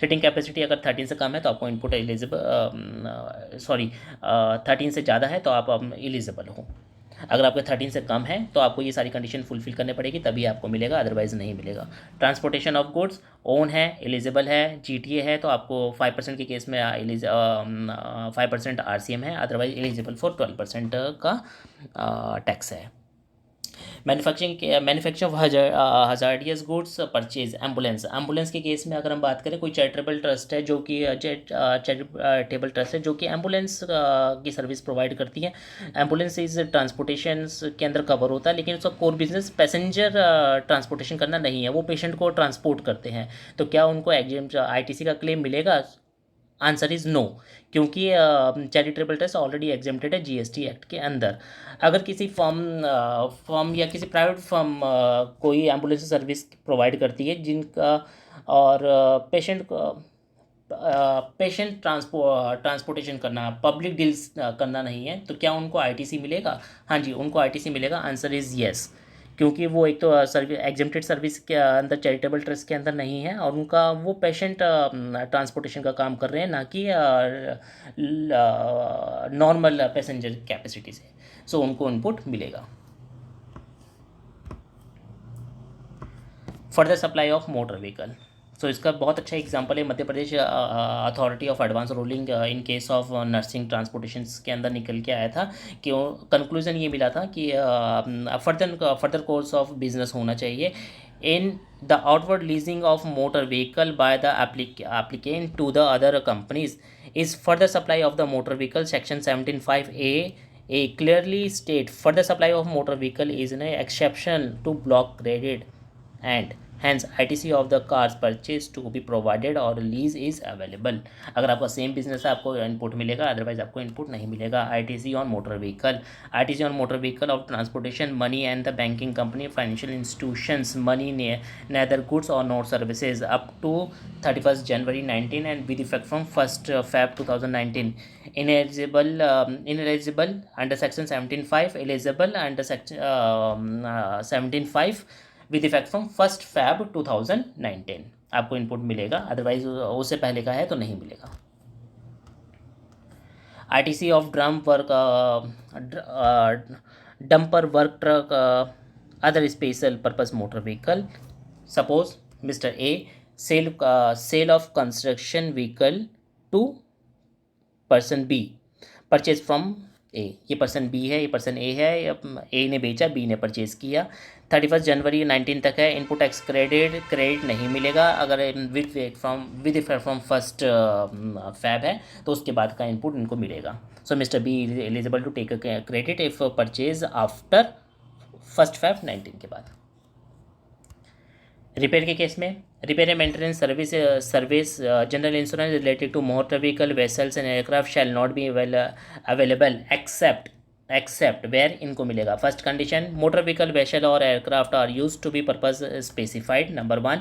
सीटिंग कैपेसिटी अगर 13 से कम है तो आपको इनपुट एलिजिबल, सॉरी 13 से ज़्यादा है तो आप एलिजिबल हो। अगर आपके 13 से कम है तो आपको ये सारी कंडीशन फुलफिल करनी पड़ेगी तभी आपको मिलेगा, अदरवाइज नहीं मिलेगा। ट्रांसपोर्टेशन ऑफ गुड्स ओन है, एलिजिबल है, जीटीए है तो आपको 5% के केस में 5% आरसीएम है, अदरवाइज एलिजिबल फॉर 12% का टैक्स है। Manufacture of hazardous goods purchase ambulance के केस में अगर हम बात करें, कोई चैरिटेबल ट्रस्ट है जो कि चैरिटेबल ट्रस्ट है जो कि एम्बुलेंस की सर्विस प्रोवाइड करती है। एम्बुलेंस इज ट्रांसपोर्टेशन के अंदर कवर होता है, लेकिन उसका कोर बिजनेस पैसेंजर ट्रांसपोर्टेशन करना नहीं है, वो पेशेंट को ट्रांसपोर्ट करते हैं। तो क्या उनको आईटीसी का क्लेम मिलेगा? आंसर इज़ नो, क्योंकि चैरिटेबल ट्रस्ट ऑलरेडी एग्जेम्प्टेड है जीएसटी एक्ट के अंदर। अगर किसी फर्म या किसी प्राइवेट फर्म कोई एम्बुलेंस सर्विस प्रोवाइड करती है जिनका और पेशेंट ट्रांसपोर्टेशन करना, पब्लिक डील्स करना नहीं है, तो क्या उनको आईटीसी मिलेगा? हाँ जी, उनको आईटीसी मिलेगा। आंसर इज़ येस, क्योंकि वो एक तो सर्विस एग्जेम्प्टेड सर्विस के अंदर, चैरिटेबल ट्रस्ट के अंदर नहीं है और उनका वो पेशेंट ट्रांसपोर्टेशन का काम कर रहे हैं, ना कि नॉर्मल पैसेंजर कैपेसिटी से। सो उनको इनपुट मिलेगा। Further supply of motor vehicle, so इसका बहुत अच्छा एग्जांपल है Madhya Pradesh authority of advance ruling in case of nursing transportation के अंदर निकल के आया था कि कंक्लूजन ये मिला था कि फर्दर कोर्स ऑफ बिजनेस होना चाहिए in the outward leasing of motor vehicle by the applicant to the other companies is further supply of the motor vehicle. Section 17(5)(a) clearly state further supply of motor vehicle is an exception to block credit and hence ITC of the cars purchased to be provided or lease is available। अगर आपका same business है आपको input मिलेगा, otherwise आपको input नहीं मिलेगा। ITC on motor vehicle, ITC on motor vehicle of transportation money and the banking company financial institutions money neither goods or nor services up to 31st January 19 and with effect from 1st Feb 2019 ineligible under section 17(5), eligible under section 17(5) with effect from 1st Feb 2019 आपको input मिलेगा, otherwise उससे पहले का है तो नहीं मिलेगा। ITC of drum work, dumper work truck, other special purpose motor vehicle. Suppose mister A sale of construction vehicle to person B purchase from A. ये पर्सन बी है, ये पर्सन ए है, ए ने बेचा, बी ने परचेज किया। 31 जनवरी 19 तक है। इनपुट टैक्स क्रेडिट नहीं मिलेगा। अगर with effect from 1st Feb है तो उसके बाद का इनपुट इनको मिलेगा। So mister B is eligible to take credit if purchase after 1st Feb 19 के बाद। रिपेयर के केस में, repair and maintenance service general insurance related to motor vehicle vessels and aircraft shall not be available except where इनको मिलेगा। First condition, motor vehicle vessel और aircraft are use to be purpose specified, number 1।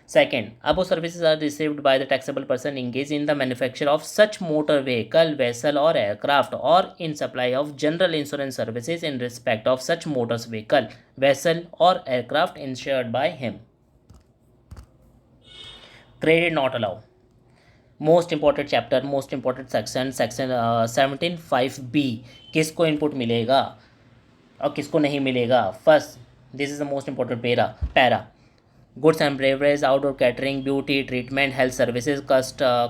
Second, above services are received by the taxable person engaged in the manufacture of such motor vehicle, vessel or aircraft or in supply of general insurance services in respect of such motor vehicle, vessel or aircraft insured by him. Credit not allowed. Most important chapter, most important section 17(5)(b) किसको input मिलेगा और किसको नहीं मिलेगा। First, this is the most important para goods and beverage, outdoor catering, beauty treatment, health services,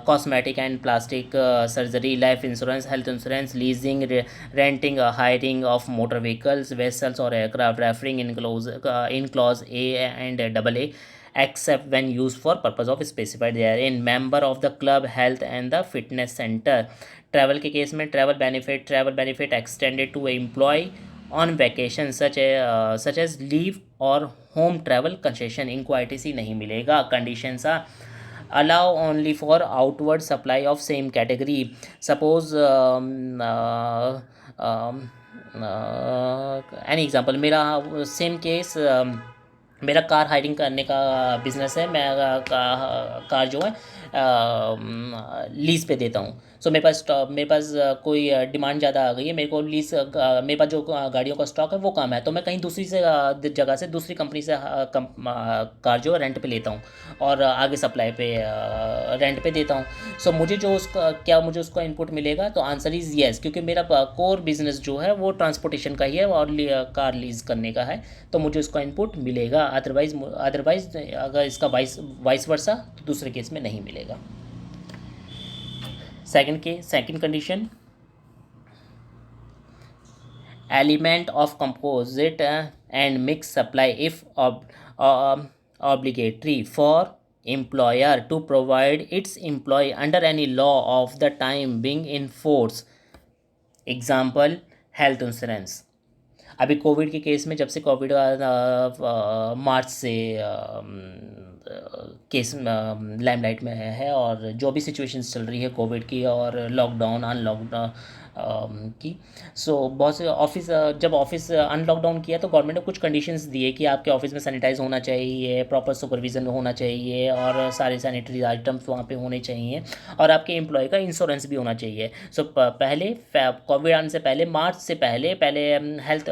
cosmetic and plastic surgery, life insurance, health insurance, leasing, renting, hiring of motor vehicles, vessels और aircraft referring in clause A and AA except when used for purpose of specified therein, member of the club, health and the fitness center। Travel के case में travel benefit extended to employ on vacation such as leave और home travel concession, इनको ITC नहीं मिलेगा। Conditions are allow only for outward supply of same category। Suppose any example, मेरा same case, मेरा car hiring करने का business है। मैं कार जो है लीज़ पे देता हूँ। सो मेरे पास कोई डिमांड ज़्यादा आ गई है, मेरे को मेरे पास जो गाड़ियों का स्टॉक है वो कम है, तो मैं कहीं दूसरी से जगह से दूसरी कंपनी से कार जो है रेंट पे लेता हूँ और आगे सप्लाई पे रेंट पे देता हूँ। सो मुझे जो उसका क्या मुझे उसका इनपुट मिलेगा, तो आंसर इज़ येस, क्योंकि मेरा कोर बिजनेस जो है वो ट्रांसपोर्टेशन का ही है और कार लीज़ करने का है, तो मुझे उसका इनपुट मिलेगा। अदरवाइज अगर इसका वाइस वाइस वर्सा तो दूसरे केस में नहीं मिलेगा। Second condition, element of composite and mixed supply if obligatory for employer to provide its employee under any law of the time being in force, example health insurance. अभी Covid के case में, जब से Covid मार्च से case limelight में है, और जो भी सिचुएशंस चल रही है कोविड की और लॉकडाउन अनलॉकडाउन की, सो बहुत से ऑफिस, जब ऑफिस अनलॉकडाउन किया तो गवर्नमेंट ने कुछ कंडीशंस दिए कि आपके ऑफिस में सैनिटाइज होना चाहिए, प्रॉपर सुपरविजन होना चाहिए और सारे सैनिटरी आइटम्स वहाँ पे होने चाहिए, और आपके एम्प्लॉय का इंश्योरेंस भी होना चाहिए। सो पहले कोविड आने से पहले, मार्च से पहले हेल्थ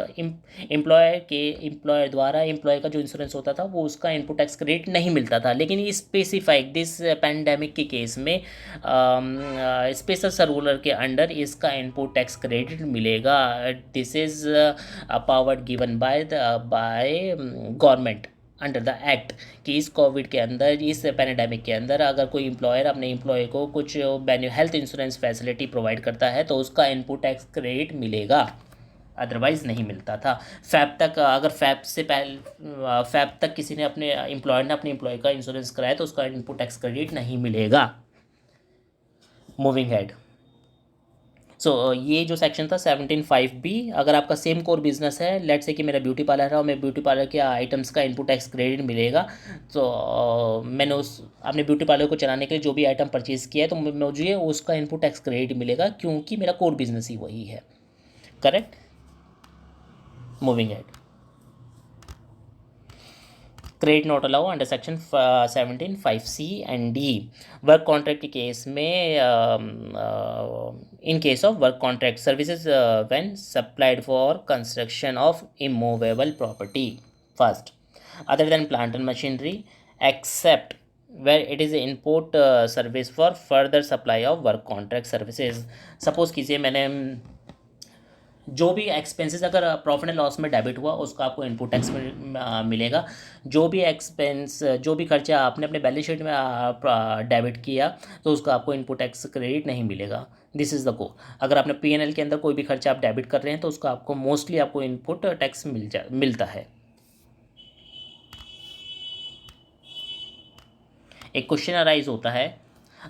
एम्प्लॉयर द्वारा एम्प्लॉय का जो इंश्योरेंस होता था वो उसका इनपुट टैक्स क्रेडिट नहीं मिलता था। लेकिन ये स्पेसिफाइड दिस पैंडेमिक के केस में स्पेशल सर्कुलर के अंडर इसका इनपुट टैक्स क्रेडिट मिलेगा। This is power given by government under the act, कि इस कोविड के अंदर, इस पैंडेमिक के अंदर अगर कोई एम्प्लॉयर अपने एम्प्लॉय को कुछ हेल्थ इंश्योरेंस फैसिलिटी प्रोवाइड करता है तो उसका इनपुट टैक्स क्रेडिट मिलेगा, अदरवाइज़ नहीं मिलता था। फैब तक, अगर फैब तक किसी ने अपने एम्प्लॉयर ने अपने एम्प्लॉय का इंश्योरेंस कराया तो उसका इनपुट टैक्स क्रेडिट नहीं मिलेगा। मूविंग हेड, सो ये जो सेक्शन था 17(5)(b), अगर आपका सेम कोर बिजनेस है, लेट्स से कि मेरा ब्यूटी पार्लर है और मैं ब्यूटी पार्लर के आइटम्स का इनपुट टैक्स क्रेडिट मिलेगा, तो मैंने उस अपने ब्यूटी पार्लर को चलाने के लिए जो भी आइटम परचेज़ किया है तो मुझे उसका इनपुट टैक्स क्रेडिट मिलेगा, क्योंकि मेरा कोर बिजनेस ही वही है। Correct. Moving head, credit not allow under section 17(5)(c) and D. Work contract के केस में, in case of work contract services when supplied for construction of immovable property first other than plant and machinery, except where it is input service for further supply of work contract services। Suppose कीजिए मैंने जो भी expenses अगर profit and loss में debit हुआ उसका आपको input tax मिलेगा। जो भी एक्सपेंस, जो भी खर्चा आपने अपने बैलेंस शीट में डेबिट किया तो उसका आपको इनपुट टैक्स क्रेडिट नहीं मिलेगा। This is the go. अगर आपने P&L के अंदर कोई भी खर्चा आप डेबिट कर रहे हैं तो उसका आपको मोस्टली आपको इनपुट टैक्स मिलता है। एक क्वेश्चन अराइज होता है,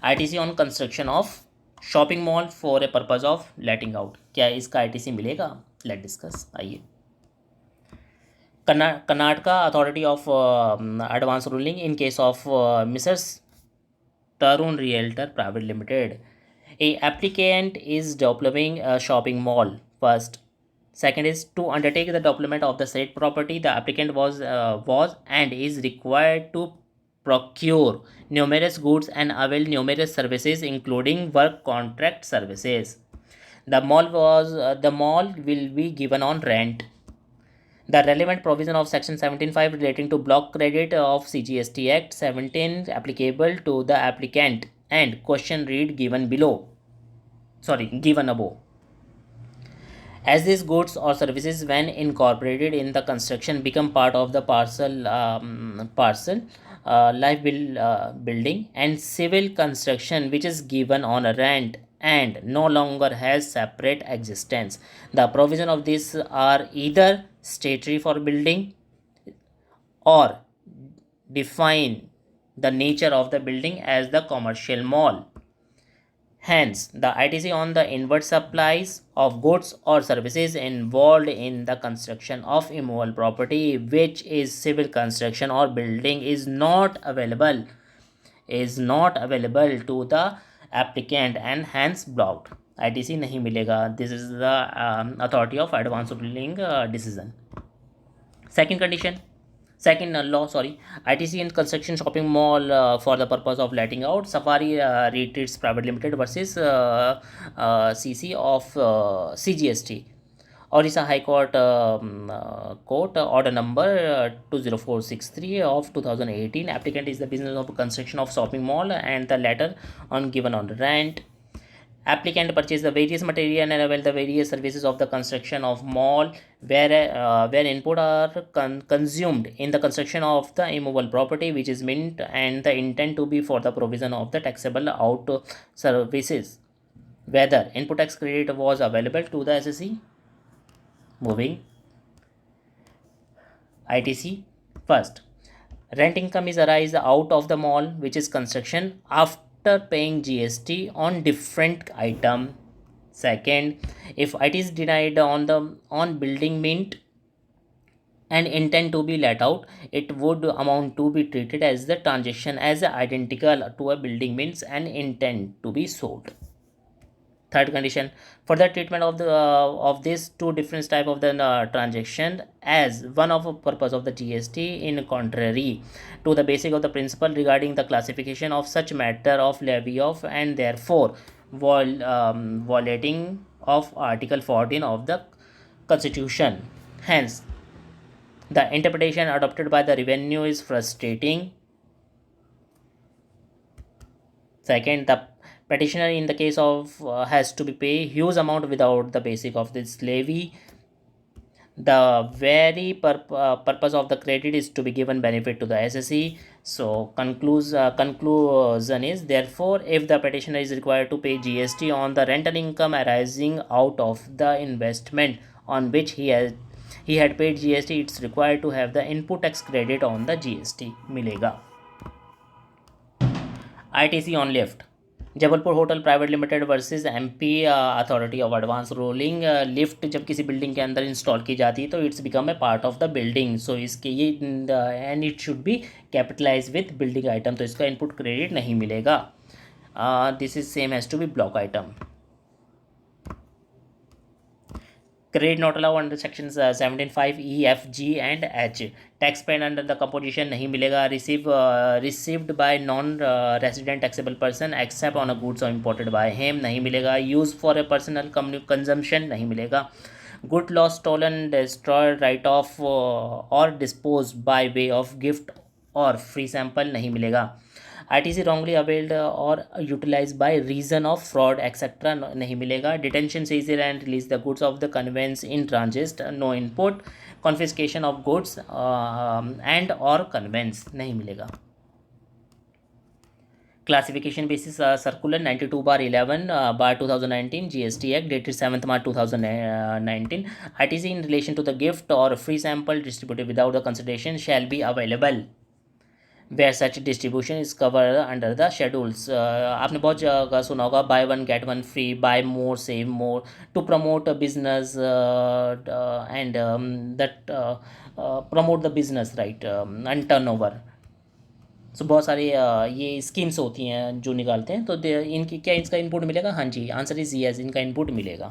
ITC on construction of shopping mall for a purpose of letting out, क्या इसका ITC मिलेगा? Let discuss. आइए, Karnataka authority of advance ruling in case of Mrs Tarun Realtor Private Limited. A applicant is developing a shopping mall. First, second is to undertake the development of the said property. The applicant was and is required to procure numerous goods and avail numerous services, including work contract services. The mall will be given on rent. The relevant provision of Section 17(5) relating to block credit of CGST Act 17 applicable to the applicant, and question read given above. As these goods or services, when incorporated in the construction, become part of the building and civil construction which is given on a rent and no longer has separate existence, the provision of these are either statutory for building or define the nature of the building as the commercial mall. Hence, the ITC on the inward supplies of goods or services involved in the construction of immovable property, which is civil construction or building, is not available to the applicant and hence blocked. ITC नहीं मिलेगा. This is the authority of advance ruling decision. Second condition, second law, sorry, ITC in construction shopping mall for the purpose of letting out. Safari Retreats Private Limited versus CC of CGST. Orissa High Court Court order number 20463 of 2018. Applicant is the business of construction of shopping mall and the letter on given on rent. Applicant purchase the various material and avail the various services of the construction of mall where input are consumed in the construction of the immovable property which is meant and the intent to be for the provision of the taxable out services. Whether input tax credit was available to the SSE. Moving. ITC. First, rent income is arise out of the mall which is construction after paying GST on different item. Second, if it is denied on building mint and intend to be let out, it would amount to be treated as the transaction as identical to a building means and intend to be sold. Third condition, for the treatment of the of these two different type of the transaction as one of a purpose of the GST in contrary to the basic of the principle regarding the classification of such matter of levy of and therefore violating of Article 14 of the Constitution. Hence, the interpretation adopted by the revenue is frustrating. Second, the petitioner in the case of has to be pay huge amount without the basic of this levy. The very purpose of the credit is to be given benefit to the SSE. So conclusion is therefore if the petitioner is required to pay GST on the rental income arising out of the investment on which he had paid GST, it's required to have the input tax credit on the GST. मिलेगा. ITC on lift. Jabalpur hotel private limited versus MP authority of advance ruling. Lift जब किसी building के अंदर install की जाती है तो it's become a part of the building. So इसके ये and it should be capitalize with building item, तो इसका इनपुट क्रेडिट नहीं मिलेगा. This is same has to be block item. Credit not allowed under sections 17(5) E, F, G and H. Tax paid under the composition नहीं मिलेगा. Received by non-resident taxable person except on a goods or imported by him नहीं मिलेगा. Used for a personal consumption नहीं मिलेगा. Good lost, stolen, destroyed, write off or disposed by way of gift और free sample नहीं मिलेगा. ITC wrongly availed or utilized by reason of fraud etc. नहीं मिलेगा. Detention, seizure and release the goods of the conveyance in transit, no input. Confiscation of goods and or conveyance नहीं मिलेगा. Classification basis circular 92/11/2019 GST Act dated 7th March 2019. ITC in relation to the gift or free sample distributed without the consideration shall be available where such distribution is covered under the schedules. आपने बहुत जगह सुना होगा buy one get one free, buy more save more, to promote a business and that promote the business, right, and turnover. सो बहुत सारे ये schemes होती हैं जो निकालते हैं. तो इनकी क्या इसका इनपुट मिलेगा? हाँ जी, आंसर इज यस, इनका इनपुट मिलेगा.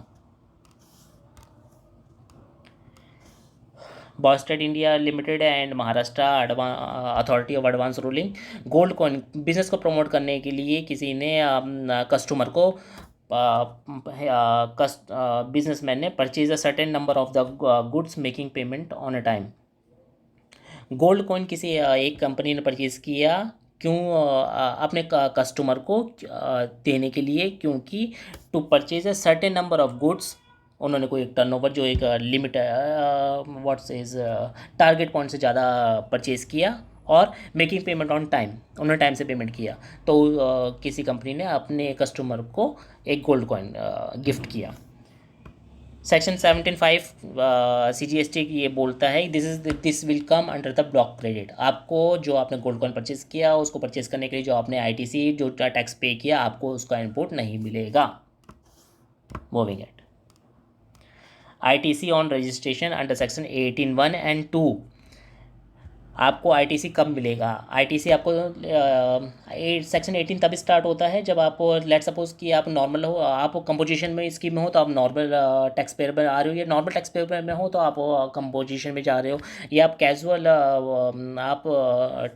बॉस्टेड India limited and Maharashtra authority of advance ruling. Gold coin business को प्रमोट करने के लिए किसी ने कस्टमर को बिजनेसमैन ने purchase a certain number of the goods making payment on a time. Gold coin किसी एक कंपनी ने परचेज किया क्यों? अपने कस्टमर को देने के लिए, क्योंकि to purchase a certain number of goods उन्होंने कोई एक टर्नओवर जो एक limit what's is target point से ज़्यादा परचेज़ किया और मेकिंग पेमेंट ऑन टाइम, उन्होंने टाइम से पेमेंट किया तो किसी कंपनी ने अपने कस्टमर को एक गोल्ड कॉइन गिफ्ट किया. सेक्शन 17(5) CGST की ये बोलता है this will come under the block credit. आपको जो आपने गोल्ड कॉइन परचेज़ किया उसको परचेज़ करने के लिए जो आपने ITC जो टैक्स पे किया आपको उसका इनपुट नहीं मिलेगा. Moving at ITC on registration under section 18(1) and 2. आपको आईटीसी कब मिलेगा? आईटीसी आपको सेक्शन 18 तब स्टार्ट होता है जब आप, लेट सपोज कि आप नॉर्मल हो, आप कंपोजिशन में स्कीम में हो तो आप नॉर्मल टैक्स पेयर में आ रहे हो, या नॉर्मल टैक्स पेयर में हो तो आप कंपोजिशन में जा रहे हो, या आप कैजुअल आप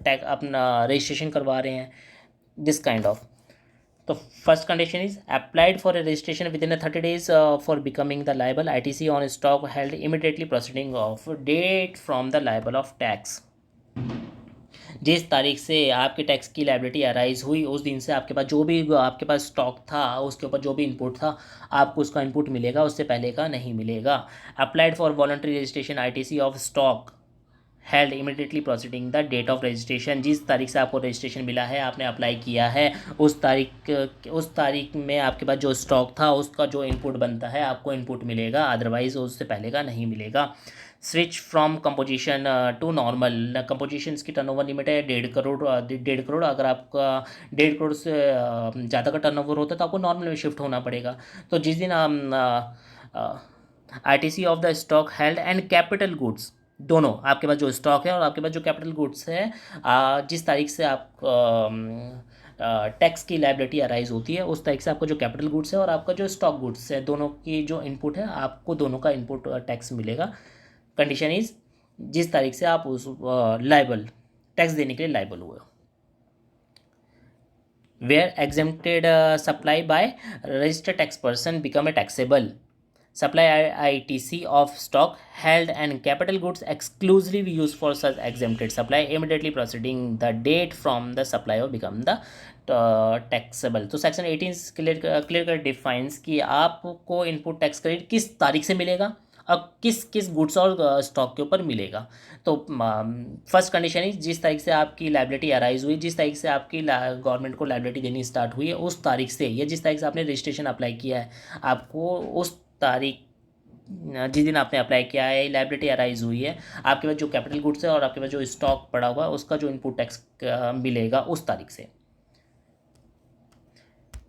टैक्स अपना रजिस्ट्रेशन करवा रहे हैं, दिस काइंड ऑफ। तो first condition is applied for a registration within 30 days for becoming the liable ITC on stock held immediately proceeding of date from the liable of tax. जिस तारीख से आपके tax की liability arise हुई उस दिन से आपके पास जो भी आपके पास स्टॉक था, उसके ऊपर जो भी इनपुट था, आपको उसका इनपुट मिलेगा, उससे पहले का नहीं मिलेगा। Applied for voluntary registration ITC of stock held immediately proceeding the date of registration. जिस तारीख से आपको रजिस्ट्रेशन मिला है, आपने अप्लाई किया है, उस तारीख में आपके पास जो स्टॉक था उसका जो इनपुट बनता है आपको इनपुट मिलेगा, अदरवाइज उससे पहले का नहीं मिलेगा। Switch from composition to normal. Composition की टर्नओवर लिमिट है 1.5 करोड़। अगर आपका 1.5 करोड़ से ज़्यादा का टर्नओवर होता है तो आपको नॉर्मल में शिफ्ट होना पड़ेगा। तो जिस दिन ITC of the stock held and capital goods, दोनों आपके पास जो स्टॉक है और आपके पास जो कैपिटल गुड्स है, जिस तारीख से आप टैक्स की लायबिलिटी अराइज होती है उस तारीख से आपका जो कैपिटल गुड्स है और आपका जो स्टॉक गुड्स है, दोनों की जो इनपुट है, आपको दोनों का इनपुट टैक्स मिलेगा। कंडीशन इज जिस तारीख से आप उस लाइबल टैक्स देने के लिए लाइबल हुए। Where exempted supply by registered tax person become a taxable. Supply ITC of stock held and capital goods exclusively used for such exempted supply immediately preceding the date from the supply or become the taxable। तो section 18 clear कर defines कि आपको input tax credit किस तारीख से मिलेगा और किस किस गुड्स और स्टॉक के ऊपर मिलेगा। तो फर्स्ट कंडीशन इज जिस तारीख से आपकी लायबिलिटी अराइज हुई, जिस तारीख से आपकी गवर्नमेंट को लायबिलिटी देनी स्टार्ट हुई है उस तारीख से, या जिस तारीख से आपने रजिस्ट्रेशन अप्लाई किया है, आपको उस तारीख जिस दिन आपने अप्लाई किया है लायबिलिटी अराइज हुई है, आपके पास जो कैपिटल गुड्स है और आपके पास जो स्टॉक पड़ा हुआ है उसका जो इनपुट टैक्स मिलेगा उस तारीख से।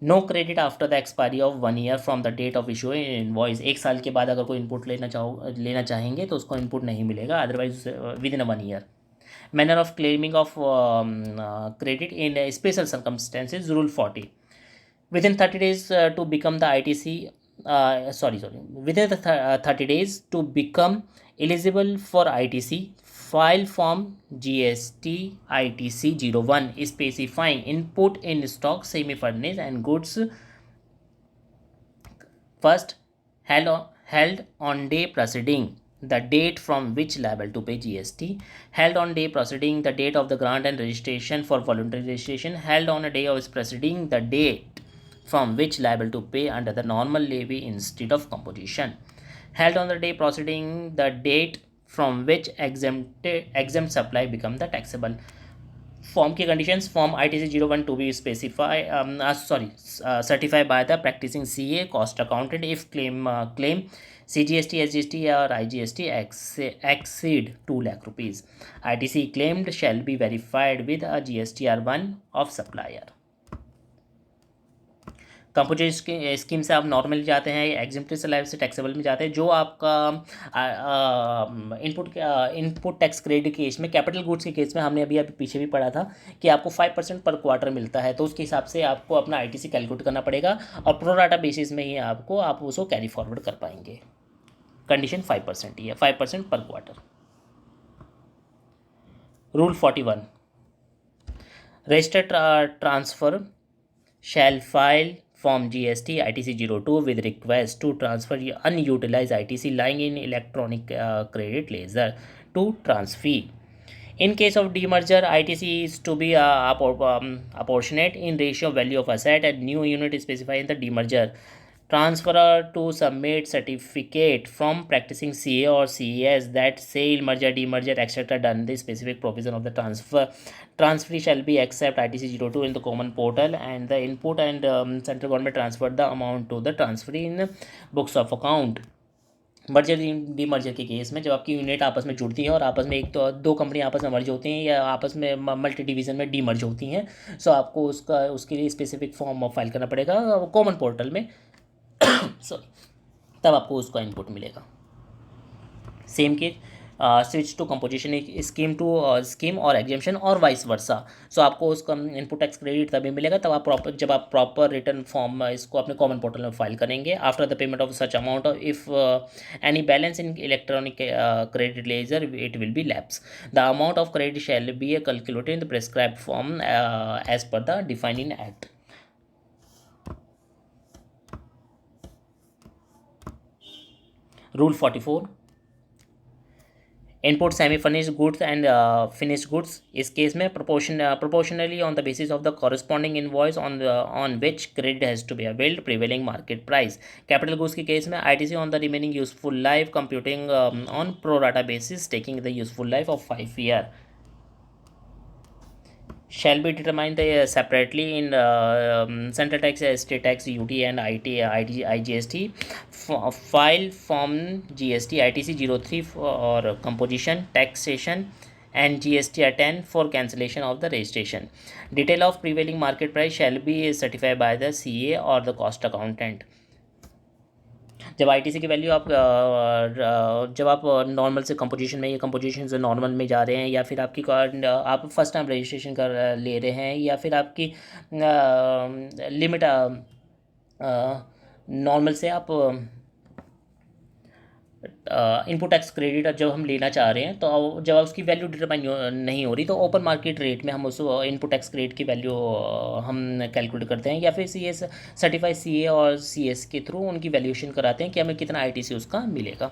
No credit after the expiry of 1 year from the date of issue invoice. 1 साल के बाद अगर कोई इनपुट लेना चाहेंगे तो उसको इनपुट नहीं मिलेगा, otherwise within 1 year। Manner of claiming of credit in special circumstances rule 40। Within 30 days to become the ITC within the 30 days to become eligible for ITC, file form GST ITC 01 specifying input in stock, semi furnished and goods first held on day preceding the date from which liable to pay GST, held on day preceding the date of the grant and registration for voluntary registration, held on a day of preceding the date from which liable to pay under the normal levy instead of composition, held on the day preceding the date from which exempt supply become the taxable। Form की conditions, form ITC 01 to be certified by the practicing CA cost accountant if claim CGST SGST और IGST exceed 2 lakh rupees। ITC claimed shall be verified with a GSTR1 of supplier। Composition scheme से आप normal जाते हैं, exempted slab से taxable में जाते हैं। जो आपका इनपुट टैक्स क्रेडिट केस में, कैपिटल गुड्स के केस में हमने अभी पीछे भी पढ़ा था कि आपको 5% पर क्वार्टर मिलता है, तो उसके हिसाब से आपको अपना ITC कैलकुलेट करना पड़ेगा और प्रोराटा बेसिस में ही आप उसको कैरी फॉरवर्ड कर पाएंगे। कंडीशन 5% ही है, 5% पर quarter. Rule 41, registered transfer shall file form GST ITC 02 with request to transfer unutilized ITC lying in electronic credit ledger to transfer। In case of demerger, ITC is to be apportionate in ratio value of asset and new unit specified in the demerger। Transferor to submit certificate from practicing CA or CES that sale, merger, demerger, etc. done the specific provision of the transferee shall be accept ITC 02 in the common portal and the input and central government transferred the amount to the transferee in books of account। Merger demerger के case में जब आपकी unit आपस में जुड़ती है और आपस में एक तो दो कंपनी आपस में मर्ज होती हैं या आपस में मल्टी डिवीज़न में डीमर्ज होती हैं, सो आपको उसके लिए स्पेसिफिक फॉर्म फाइल करना पड़ेगा कॉमन पोर्टल में सॉरी, तब आपको उसका इनपुट मिलेगा। Same case switch to composition scheme और एग्जाम्शन और वाइस वर्सा। सो आपको उसका इनपुट टैक्स क्रेडिट तभी मिलेगा जब आप प्रॉपर रिटर्न फॉर्म इसको अपने कॉमन पोर्टल में फाइल करेंगे। After the payment of such amount, if any balance in electronic credit ledger, it will be lapse. The amount of credit shall be calculated in the prescribed form as per the defined in act. Rule 44. Input semi-finished goods and finished goods इस केस में proportionally on the basis of the corresponding invoice on which credit has to be availed prevailing market price. Capital goods के case में ITC on the remaining useful life computing on pro rata basis taking the useful life of 5 years. Shall be determined separately in central tax, state tax, UT and IGST. File form GST ITC 03 for composition, taxation and GST 10 for cancellation of the registration. Detail of prevailing market price shall be certified by the CA or the cost accountant. जब ITC की value जब आप normal से composition में या composition से normal में जा रहे हैं, या फिर आप फर्स्ट टाइम रजिस्ट्रेशन कर ले रहे हैं, या फिर आपकी लिमिट नॉर्मल से आप इनपुट टैक्स क्रेडिट जब हम लेना चाह रहे हैं, तो जब उसकी वैल्यू डिटरमाइन नहीं हो रही, तो ओपन मार्केट रेट में हम उस इनपुट टैक्स क्रेडिट की वैल्यू हम कैलकुलेट करते हैं, या फिर सीएस सर्टिफाइड सीए और सीएस के थ्रू उनकी वैल्यूएशन कराते हैं कि हमें कितना आईटीसी उसका मिलेगा।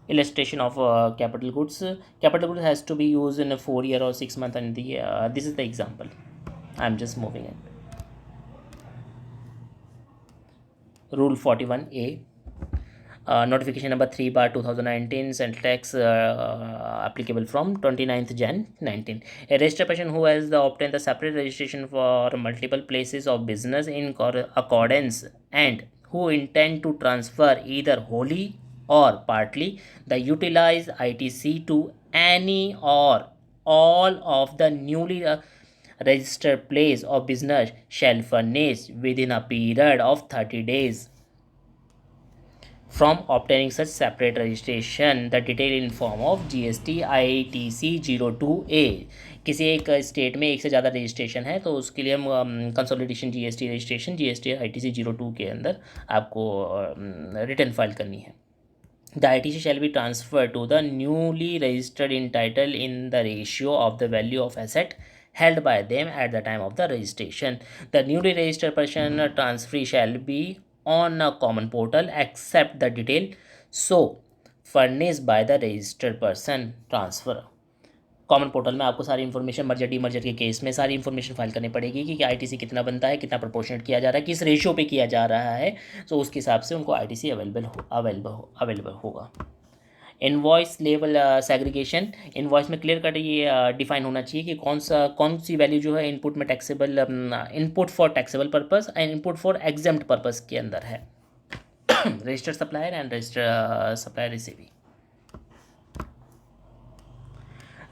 Illustration of capital goods. Capital goods has to be used in a 4 year or 6 month, and this is the example. I'm just moving it. Rule 41A. Notification number 3/2019, central tax applicable from 29th Jan 19. A registered person who has obtained the separate registration for multiple places of business in accordance and who intend to transfer either wholly or partly the utilized ITC to any or all of the newly registered place of business shall furnish within a period of 30 days from obtaining such separate registration the detail in form of GST ITC 02A. किसी एक state में एक से ज़्यादा registration है तो उसके लिए हम consolidation GST registration GST ITC 02 के अंदर आपको रिटर्न फाइल करनी है। The ITC shall be transferred to the newly registered in title in the ratio of the value of asset held by them at the time of the registration. The newly registered person transferee shall be on a common portal except the detail so furnished by the registered person transfer. Common portal में आपको सारी information merger demerger के case में सारी information file करनी पड़ेगी कि ITC कितना बनता है, कितना प्रोपोर्शनेट किया जा रहा है, किस रेशियो पे किया जा रहा है, तो उसके हिसाब से उनको आईटीसी अवेलेबल होगा। इनवॉइस लेवल सेग्रीगेशन, इनवॉइस में क्लियर कट ये डिफाइन होना चाहिए कि कौन सी वैल्यू जो है इनपुट में taxable input for taxable purpose and input for exempt purpose के अंदर है। Registered supplier and registered supplier receiving.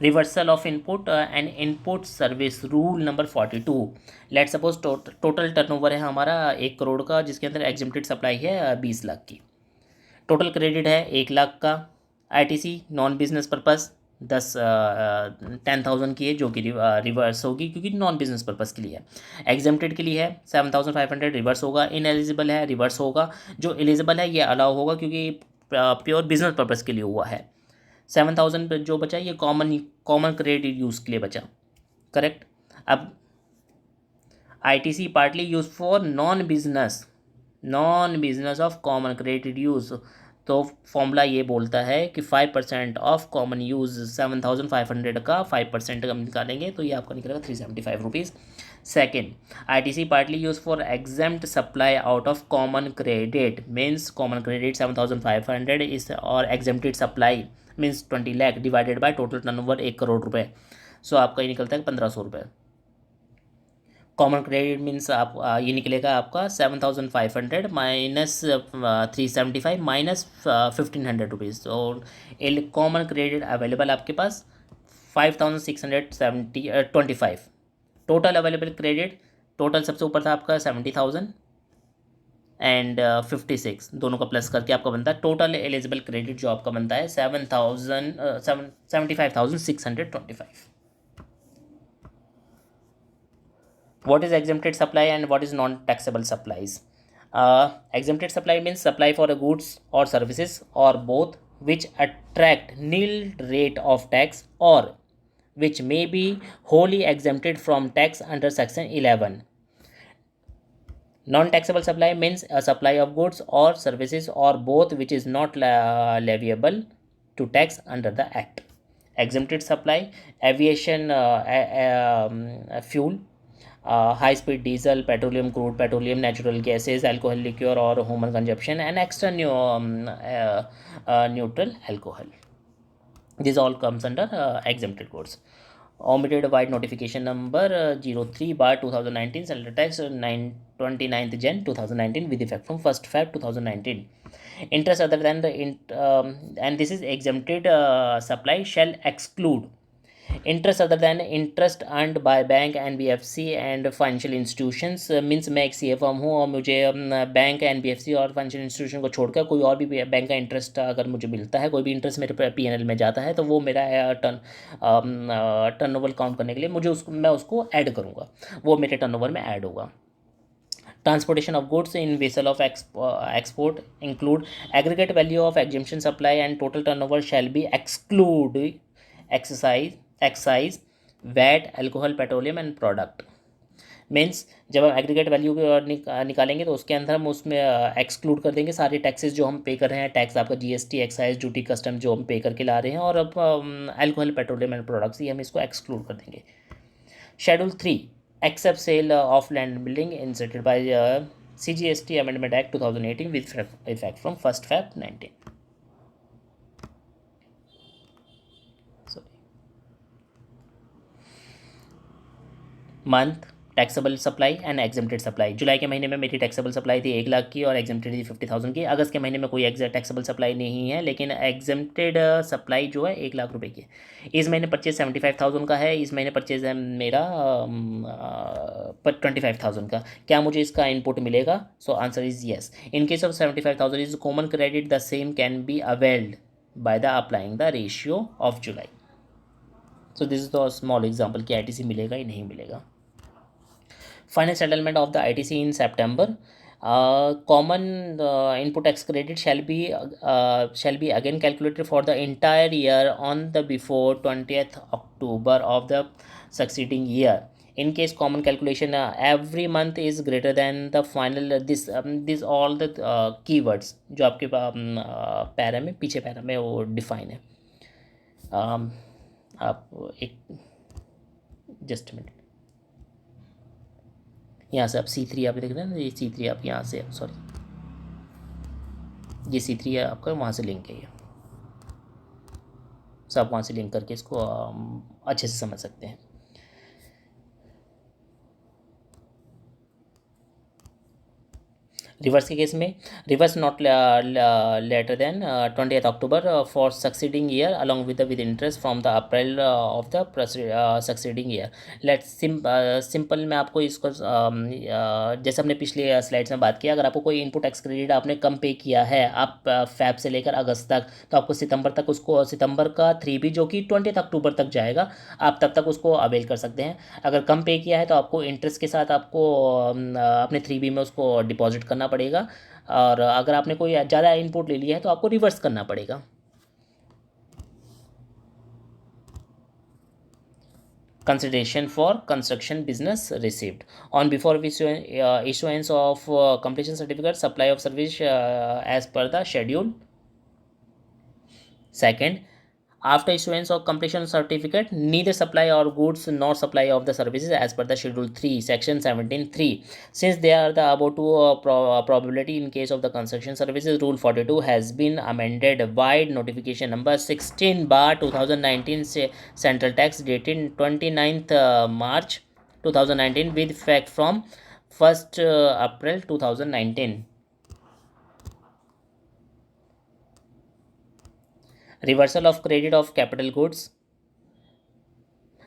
Reversal of input and input service rule number 42। Let suppose total turnover है हमारा 1 करोड़ का, जिसके अंदर एग्जेम्प्टेड सप्लाई है 20 लाख की। टोटल क्रेडिट है 1 लाख का। आईटीसी नॉन बिजनेस पर्पस 10,000 की है, जो कि रिवर्स होगी क्योंकि नॉन बिजनेस पर्पस के लिए है। एग्जेम्प्टेड के लिए है 7,500 रिवर्स होगा। इनएलिजिबल है रिवर्स होगा। जो एलिजिबल है ये अलाउ होगा क्योंकि प्योर बिजनेस पर्पस के लिए हुआ है। 7,000 जो बचा ये कॉमन क्रेडिट यूज़ के लिए बचा, करेक्ट। अब ITC partly use for non business of common credit use, तो फॉर्मूला ये बोलता है कि 5% ऑफ कॉमन यूज़ 7,500 का 5% हम निकालेंगे तो ये आपका निकलेगा 375 rupees. Second, ITC partly use for exempt supply out of common credit means common credit 7,500 इस और exempted supply means 20 lakh divided by total turnover 1 crore रुपए। सो आपका ये निकलता है 1,500 रुपये। कॉमन क्रेडिट मीन्स आप ये निकलेगा आपका 7,500 माइनस 375 माइनस 1,500 रुपीज़। और कॉमन क्रेडिट अवेलेबल आपके पास 5,625। टोटल अवेलेबल क्रेडिट टोटल सबसे ऊपर था आपका 70,000 एंड 56, दोनों का प्लस करके आपका बनता है टोटल एलिजिबल क्रेडिट जो आपका बनता है 75,625. What is exempted supply and what is non-taxable supplies? Exempted supply means supply for a goods or services or both which attract nil rate of tax or which may be wholly exempted from tax under section 11. Non-taxable supply means a supply of goods or services or both which is not leviable to tax under the act. Exempted supply, aviation fuel, high speed diesel, petroleum crude, petroleum natural gases, alcohol liquor or human consumption, and extra neutral alcohol. This all comes under exempted goods. Omitted wide notification number 03/2019 Seller tax 29th Jan 2019 with effect from 1st Feb 2019. Interest other than the and this is exempted supply shall exclude interest other than interest earned by bank NBFC and financial institutions means मैं एक CA firm हूँ और मुझे bank NBFC और financial institution को छोड़कर कोई और भी बैंक का इंटरेस्ट अगर मुझे मिलता है, कोई भी इंटरेस्ट मेरे पीएनएल में जाता है, तो वो मेरा टर्नओवर काउंट करने के लिए मैं उसको ऐड करूँगा, वो मेरे टर्नओवर में ऐड होगा. Transportation of goods in vessel of export include aggregate value of exemption supply and total turnover shall be exclude excise, VAT, alcohol, petroleum and product. Means जब हम एग्रीगेट वैल्यू निकालेंगे तो उसके अंदर हम उसमें एक्सक्लूड कर देंगे सारे टैक्सेस जो हम पे कर रहे हैं, टैक्स आपका जीएसटी, एक्साइज ड्यूटी, कस्टम जो हम पे करके ला रहे हैं, और अब अल्कोहल, पेट्रोलियम एंड प्रोडक्ट्स ये हम इसको एक्सक्लूड कर देंगे. Schedule 3 except sale of land building inserted by CGST Amendment Act 2018 with effect from 1st Feb 19. Month taxable supply and exempted supply. जुलाई के महीने में मेरी टैक्सेबल सप्लाई थी 1 लाख की और एग्जेम्प्टेड थी 50,000 की. अगस्त के महीने में कोई टैक्सेबल सप्लाई नहीं है, लेकिन एग्जेम्प्टेड सप्लाई जो है 1 लाख रुपए की. इस महीने परचेज 75,000 का है, इस महीने परचेज है मेरा 25,000 का. क्या मुझे इसका इनपुट मिलेगा? So answer is yes. In case of 75,000 is common credit the same can be availed by the applying the ratio of July. So this is the small example कि ITC मिलेगा ही नहीं मिलेगा. Final settlement of the ITC in September. Common input tax credit shall be again calculated for the entire year on the before 20th October of the succeeding year. In case common calculation every month is greater than the final this all the keywords जो आपके para में पीछे para में वो define है. आप एक just minute, यहाँ से आप C3 आप देख रहे हैं ना, ये C3 आप यहाँ से सॉरी ये C3 है आपका, वहाँ से लिंक है ये, सब आप वहाँ से लिंक करके इसको अच्छे से समझ सकते हैं. रिवर्स के केस में reverse not later than 20th October for succeeding year along with interest from the April of the succeeding year. Simple मैं आपको इसको जैसे हमने पिछले स्लाइड्स में बात किया, अगर आपको कोई इनपुट टैक्स क्रेडिट आपने कम पे किया है आप फेब से लेकर अगस्त तक, तो आपको सितंबर तक उसको सितंबर का 3B जो कि 20th October तक जाएगा, आप तब तक उसको अवेल कर सकते हैं. अगर कम पे किया है तो आपको इंटरेस्ट के साथ आपको अपने 3B में उसको डिपॉजिट करना पड़ेगा, और अगर आपने कोई ज़्यादा इनपुट ले लिया है तो आपको रिवर्स करना पड़ेगा. Consideration for construction business received on before issuance of completion certificate, supply of service as per the schedule. Second, after issuance of completion certificate, neither supply or goods nor supply of the services as per the schedule 3 section 17(3), since they are the above two probability in case of the construction services. Rule 42 has been amended. Wide notification number 16/2019 central tax dated 29th March 2019 with effect from 1st April 2019. Reversal of credit of capital goods.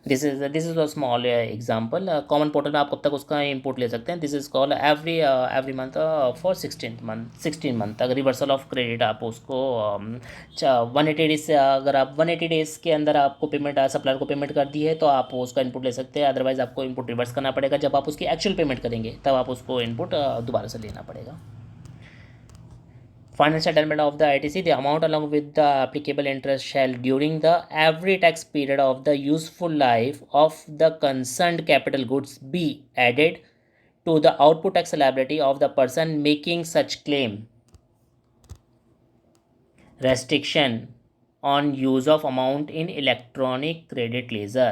This is a small example. Common portal में आप कब तक उसका input ले सकते हैं। This is called every month for 16 month अगर reversal of credit आप उसको 180 डेज से, अगर आप 180 डेज के अंदर आपको पेमेंट सप्लायर को पेमेंट कर दी है तो आप उसका इनपुट ले सकते हैं। अदरवाइज आपको इनपुट रिवर्स करना पड़ेगा। जब आप उसकी एक्चुअल पेमेंट करेंगे तब आप उसको इनपुट दोबारा से लेना पड़ेगा। Final settlement of the ITC, the amount along with the applicable interest shall during the every tax period of the useful life of the concerned capital goods be added to the output tax liability of the person making such claim. Restriction on use of amount in electronic credit ledger.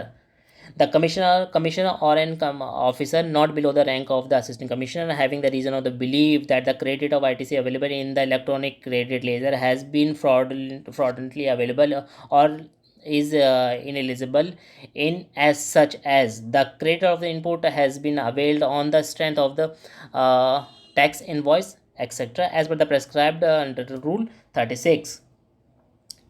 The commissioner or an officer not below the rank of the assistant commissioner having the reason of the belief that the credit of ITC available in the electronic credit ledger has been fraudulently available or is ineligible in as such as the credit of the input has been availed on the strength of the tax invoice, etc., as per the prescribed under rule 36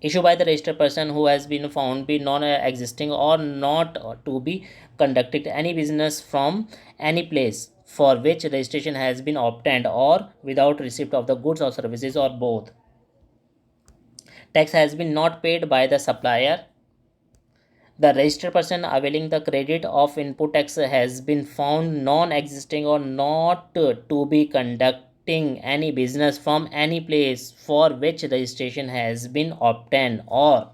issued by the registered person who has been found be non-existing or not to be conducted any business from any place for which registration has been obtained or without receipt of the goods or services or both. Tax has been not paid by the supplier. The registered person availing the credit of input tax has been found non-existing or not to be conducting any business from any place for which registration has been obtained, or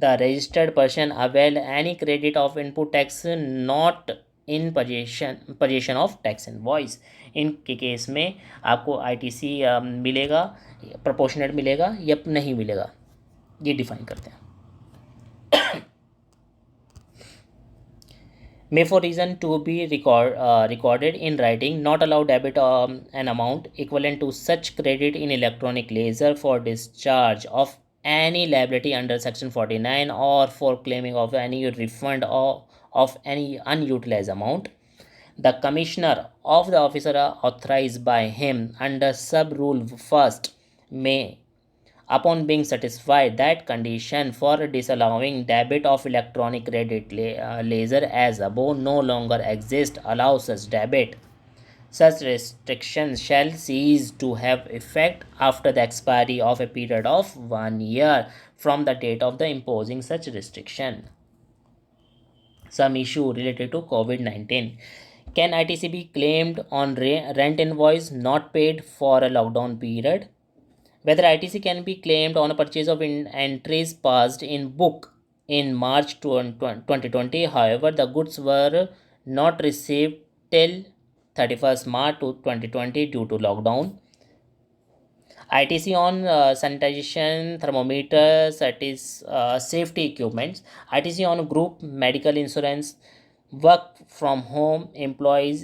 the registered person avail any credit of input tax not in possession of tax invoice. इनके case में आपको ITC मिलेगा, proportionate मिलेगा या नहीं मिलेगा, ये define करते हैं। May for reason to be recorded in writing not allow debit an amount equivalent to such credit in electronic ledger for discharge of any liability under section 49 or for claiming of any refund of any unutilized amount. The commissioner of the officer authorized by him under sub rule first may, upon being satisfied that condition for disallowing debit of electronic credit ledger as above no longer exist, allow such debit. Such restrictions shall cease to have effect after the expiry of a period of 1 year from the date of the imposing such restriction. Some issue related to COVID-19. Can ITC be claimed on rent invoice not paid for a lockdown period? Whether ITC can be claimed on a purchase of entries passed in book in March 2020. However, the goods were not received till 31st March 2020 due to lockdown. ITC on sanitization, thermometers, safety equipments. ITC on group medical insurance, work from home employees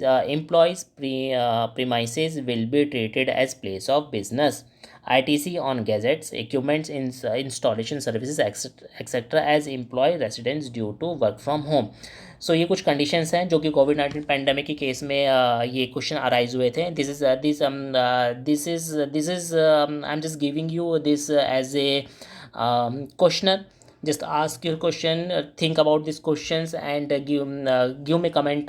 premises will be treated as place of business. ITC on gadgets, equipments, installation services, etc. as employee residents due to work from home. सो ये कुछ conditions हैं जो कि कोविड-19 pandemic के case में ये question arise हुए थे। This is I am just giving you this as a question. Just ask your question, think about these questions, and give me comment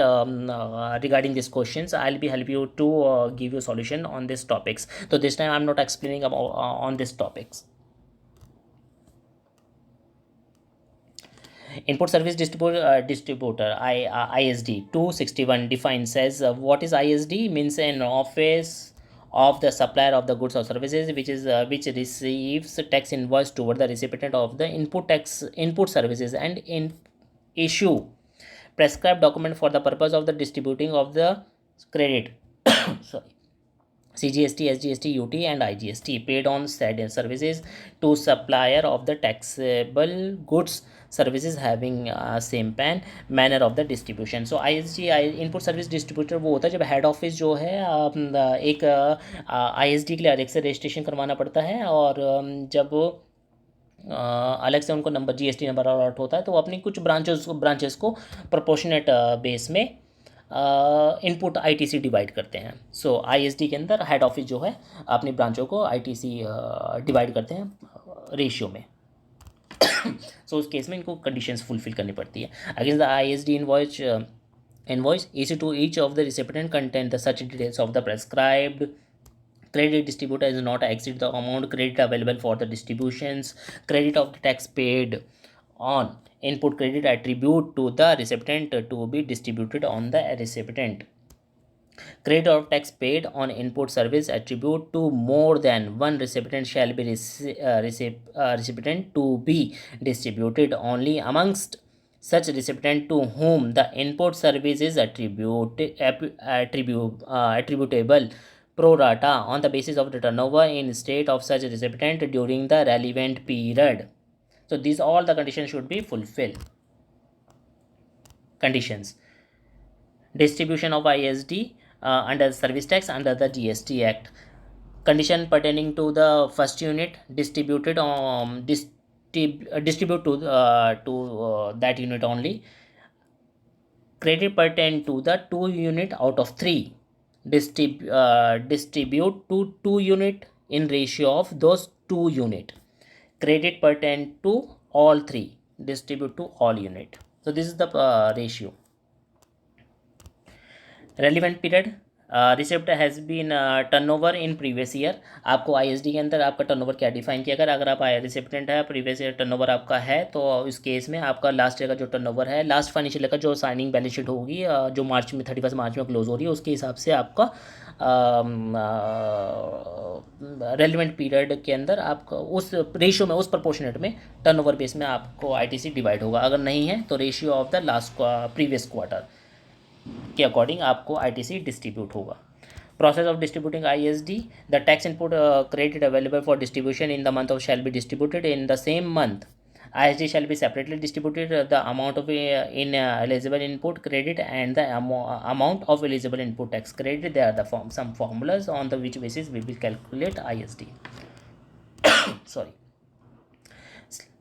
regarding these questions. I'll be help you to give you solution on these topics. So this time I'm not explaining about on these topics. Input service distributor ISD 261 defines as what is ISD means an office of the supplier of the goods or services which receives tax invoice toward the recipient of the input services and issue prescribed document for the purpose of the distributing of the credit. Sorry. CGST, SGST, UT and IGST paid on said services to supplier of the taxable goods services having same pan manner of the distribution. So ISD input service distributor वो होता है जब head office जो है एक ISD के लिए अलग से रजिस्ट्रेशन करवाना पड़ता है और जब अलग से उनको नंबर GST नंबर अलॉट होता है तो वो अपनी कुछ ब्रांचेस को प्रोपोर्शनेट बेस में इनपुट ITC डिवाइड करते हैं. सो ISD के अंदर हेड ऑफिस जो है अपनी ब्रांचों को ITC डिवाइड करते हैं रेशियो में. सो उस केस में इनको कंडीशंस फुलफिल करनी पड़ती है. Against the ISD invoice issued to each of the recipient contain the such details of the prescribed credit distributor is not exceed the amount credit available for the distributions. Credit of the tax paid on input credit attribute to the recipient to be distributed on the recipient. Credit of tax paid on input service attribute to more than one recipient shall be recipient to be distributed only amongst such recipient to whom the input service is attributable pro rata on the basis of the turnover in state of such recipient during the relevant period. So these all the conditions should be fulfilled. Conditions: distribution of ISD under service tax under the GST Act. Condition pertaining to the first unit distribute to that unit only. Credit pertain to the 2 unit out of 3. Distribute to 2 unit in ratio of those 2 unit. Credit pertain to all 3. Distribute to all unit. So this is the ratio. Relevant period receipt has been turnover in previous year. आपको ISD के अंदर आपका turnover क्या define किया, अगर आप recipient है previous year turnover आपका है तो इस केस में आपका लास्ट ईयर का जो टर्नओवर है लास्ट फाइनेंशियल ईयर का जो साइनिंग बैलेंस शीट होगी जो मार्च में 31 मार्च में क्लोज हो रही है उसके हिसाब से आपका रेलिवेंट पीरियड के अंदर आपका उस रेशियो में उस प्रपोर्शनेट में टर्नओवर बेस में आपको ITC डिवाइड होगा. अगर नहीं है तो ratio of the last previous quarter के अकॉर्डिंग आपको ITC डिस्ट्रीब्यूट होगा. Process of distributing ISD. The tax input credit available for distribution in the month of shall be distributed in the same month. ISD shall be separately distributed. The amount of eligible input credit and the amount of eligible input tax credit. There are the some formulas on the which basis we will calculate ISD. Sorry.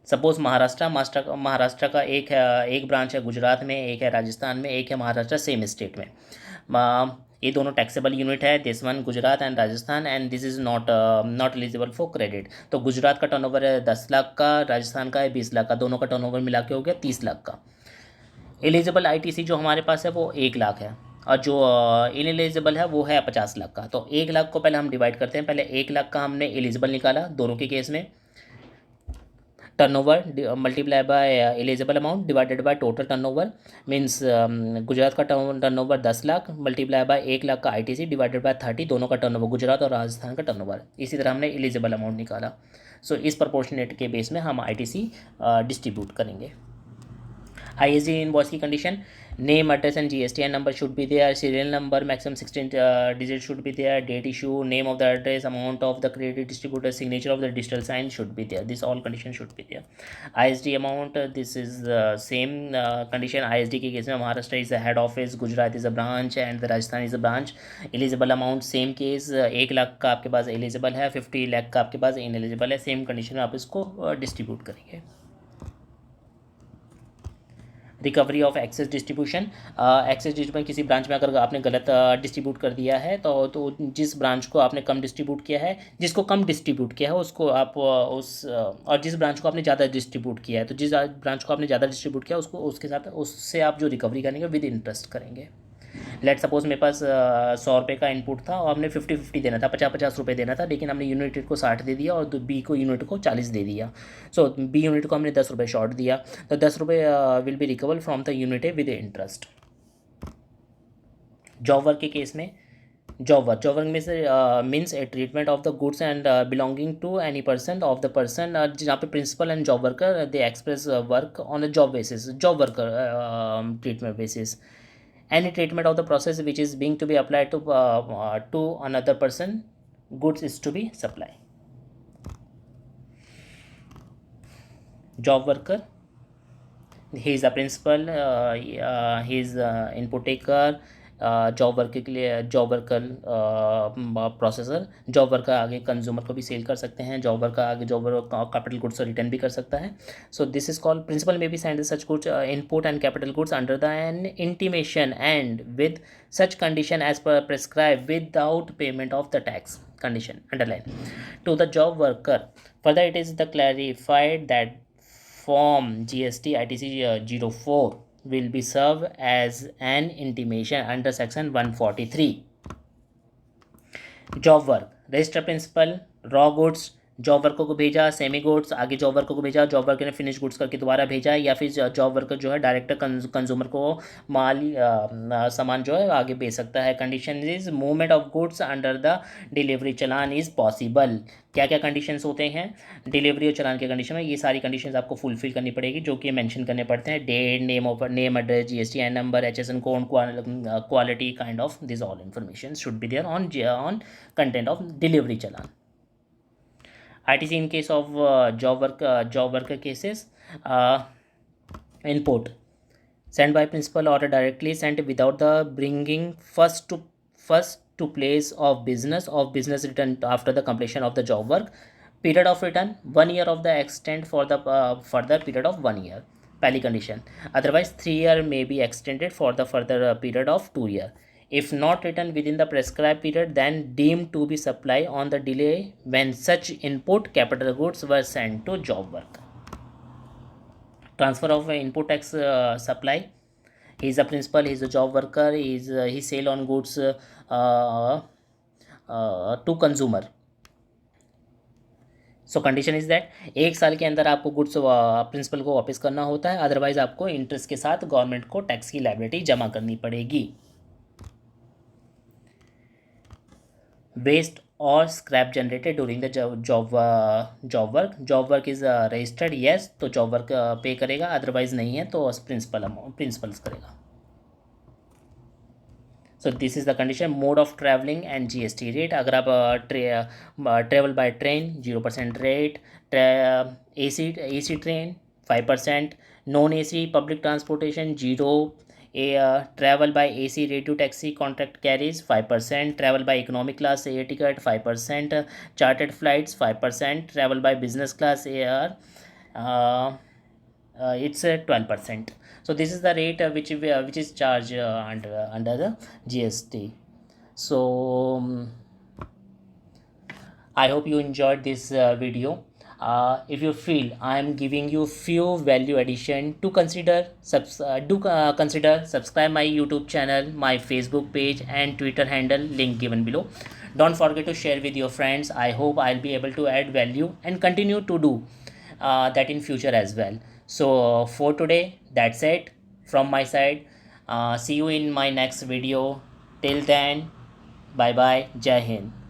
Suppose Maharashtra का एक branch है गुजरात में, एक है राजस्थान में, एक है Maharashtra same state में. ये दोनों टैक्सेबल यूनिट है, this one Gujarat and Rajasthan, and this is not eligible for credit. तो गुजरात का टर्नओवर है 10 लाख का, राजस्थान का है 20 लाख का, दोनों का टर्नओवर मिला के हो गया 30 लाख का. एलिजिबल ITC जो हमारे पास है वो 1 लाख है और जो इनएलिजिबल है वो है 50 लाख का. तो 1 लाख को पहले हम डिवाइड करते हैं. पहले 1 लाख का हमने एलिजिबल निकाला दोनों के केस में. Turnover multiply by eligible amount divided by total turnover means Gujarat का turnover 10 lakh multiply by 1 lakh का ITC डिवाइडेड बाय 30 दोनों का टर्नओवर गुजरात और राजस्थान का टर्नओवर. इसी तरह हमने एलिजिबल अमाउंट निकाला. सो इस प्रपोर्शनेट के बेस में हम ITC डिस्ट्रीब्यूट करेंगे. ISD इनवॉइस की condition: name address and GSTN number should be there, serial number maximum 16 digit should be there, date issue, name of the address, amount of the credit distributor, signature of the digital sign should be there. This all condition should be there. ISD amount, this is same condition. ISD के case में Maharashtra is the head office, Gujarat is a branch and Rajasthan is a branch. Eligible amount same case, 1 lakh का आपके पास eligible है, 50 लाख का आपके पास ineligible है. सेम कंडीशन में आप इसको डिस्ट्रीब्यूट करेंगे. Recovery of excess distribution. Excess distribution किसी ब्रांच में अगर आपने गलत डिस्ट्रीब्यूट कर दिया है तो जिस ब्रांच को आपने कम डिस्ट्रीब्यूट किया है, जिसको कम डिस्ट्रीब्यूट किया है उसको आप और जिस ब्रांच को आपने ज़्यादा डिस्ट्रीब्यूट किया है तो जिस ब्रांच को आपने ज़्यादा डिस्ट्रीब्यूट किया उसको उसके साथ उससे आप जो रिकवरी करेंगे विद इंटरेस्ट करेंगे. लेट सपोज मेरे पास 100 रुपये का इनपुट था और हमने 50-50 देना था, 50-50 रुपये देना था, लेकिन हमने यूनिट को 60 दे दिया और B को यूनिट को 40 दे दिया. सो B यूनिट को हमने 10 रुपये शॉर्ट दिया तो 10 रुपये will be recover from the unit with interest. Job work के केस में जॉब वर्क में से means a treatment of the goods and belonging to any person of the person जहाँ पे principal and job worker they express work on a job basis, job worker treatment basis. Any treatment of the process which is being to be applied to another person, goods is to be supplied. Job worker, he is a principal, he is input taker, job worker के लिए job worker processor. Job worker आगे consumer को भी sell कर सकते हैं, job worker आगे job capital goods return भी कर सकता है. So this is called principal may be send such goods input and capital goods under the an intimation and with such condition as per prescribe without payment of the tax. Condition underline to the job worker. Further it is the clarified that form GST ITC 04 will be served as an intimation under section 143. Job work, register principal, raw goods, job worker को भेजा, semi goods, आगे job worker को भेजा, job worker ने finish goods करके दोबारा भेजा, या फिर जॉब वर्कर जो है डायरेक्ट कंज्यूमर को माल सामान जो है आगे भेज सकता है। Condition is movement of goods under the delivery challan is possible. क्या क्या कंडीशंस होते हैं डिलीवरी और चलान के कंडीशन में, ये सारी कंडीशंस आपको फुलफिल करनी पड़ेगी, जो कि मेंशन करने पड़ते हैं। Date, name address, GSTN number, HSN code, quality, kind of this all information should be there on content of delivery challan. ITC in case of job worker cases, input sent by principal or directly sent without the bringing first to place of business return after the completion of the job work. Period of return 1 year of the extent for the further period of 1 year, पहली condition. Otherwise 3 year may be extended for the further period of 2 year. If not written within the prescribed period, then deemed to be supply on the delay when such input capital goods were sent to job work. Transfer of input tax supply. He is a principal, he is a job worker, he sale on goods to consumer. So condition is that 1 साल के अंदर आपको goods principal को वापस करना होता है, otherwise आपको इंटरेस्ट के साथ गवर्नमेंट को टैक्स की लायबिलिटी जमा करनी पड़ेगी। वेस्ट और scrap generated during the job work is registered, yes तो जॉब वर्क पे करेगा, अदरवाइज नहीं है तो प्रिंसिपल्स करेगा। सो this is the condition. Mode of travelling and GST rate, अगर आप travel by train 0% rate, AC train 5%, non AC public transportation 0, travel by AC radio taxi contract carries 5%, travel by economic class air ticket 5%, chartered flights 5%, travel by business class air it's 12%. So this is the rate which is charged under the GST. So I hope you enjoyed this video. If you feel I am giving you few value addition, to consider subscribe my YouTube channel, my Facebook page and Twitter handle, link given below. Don't forget to share with your friends. I hope I'll be able to add value and continue to do that in future as well. So for today, that's it from my side. See you in my next video. Till then, bye bye. Jai Hind.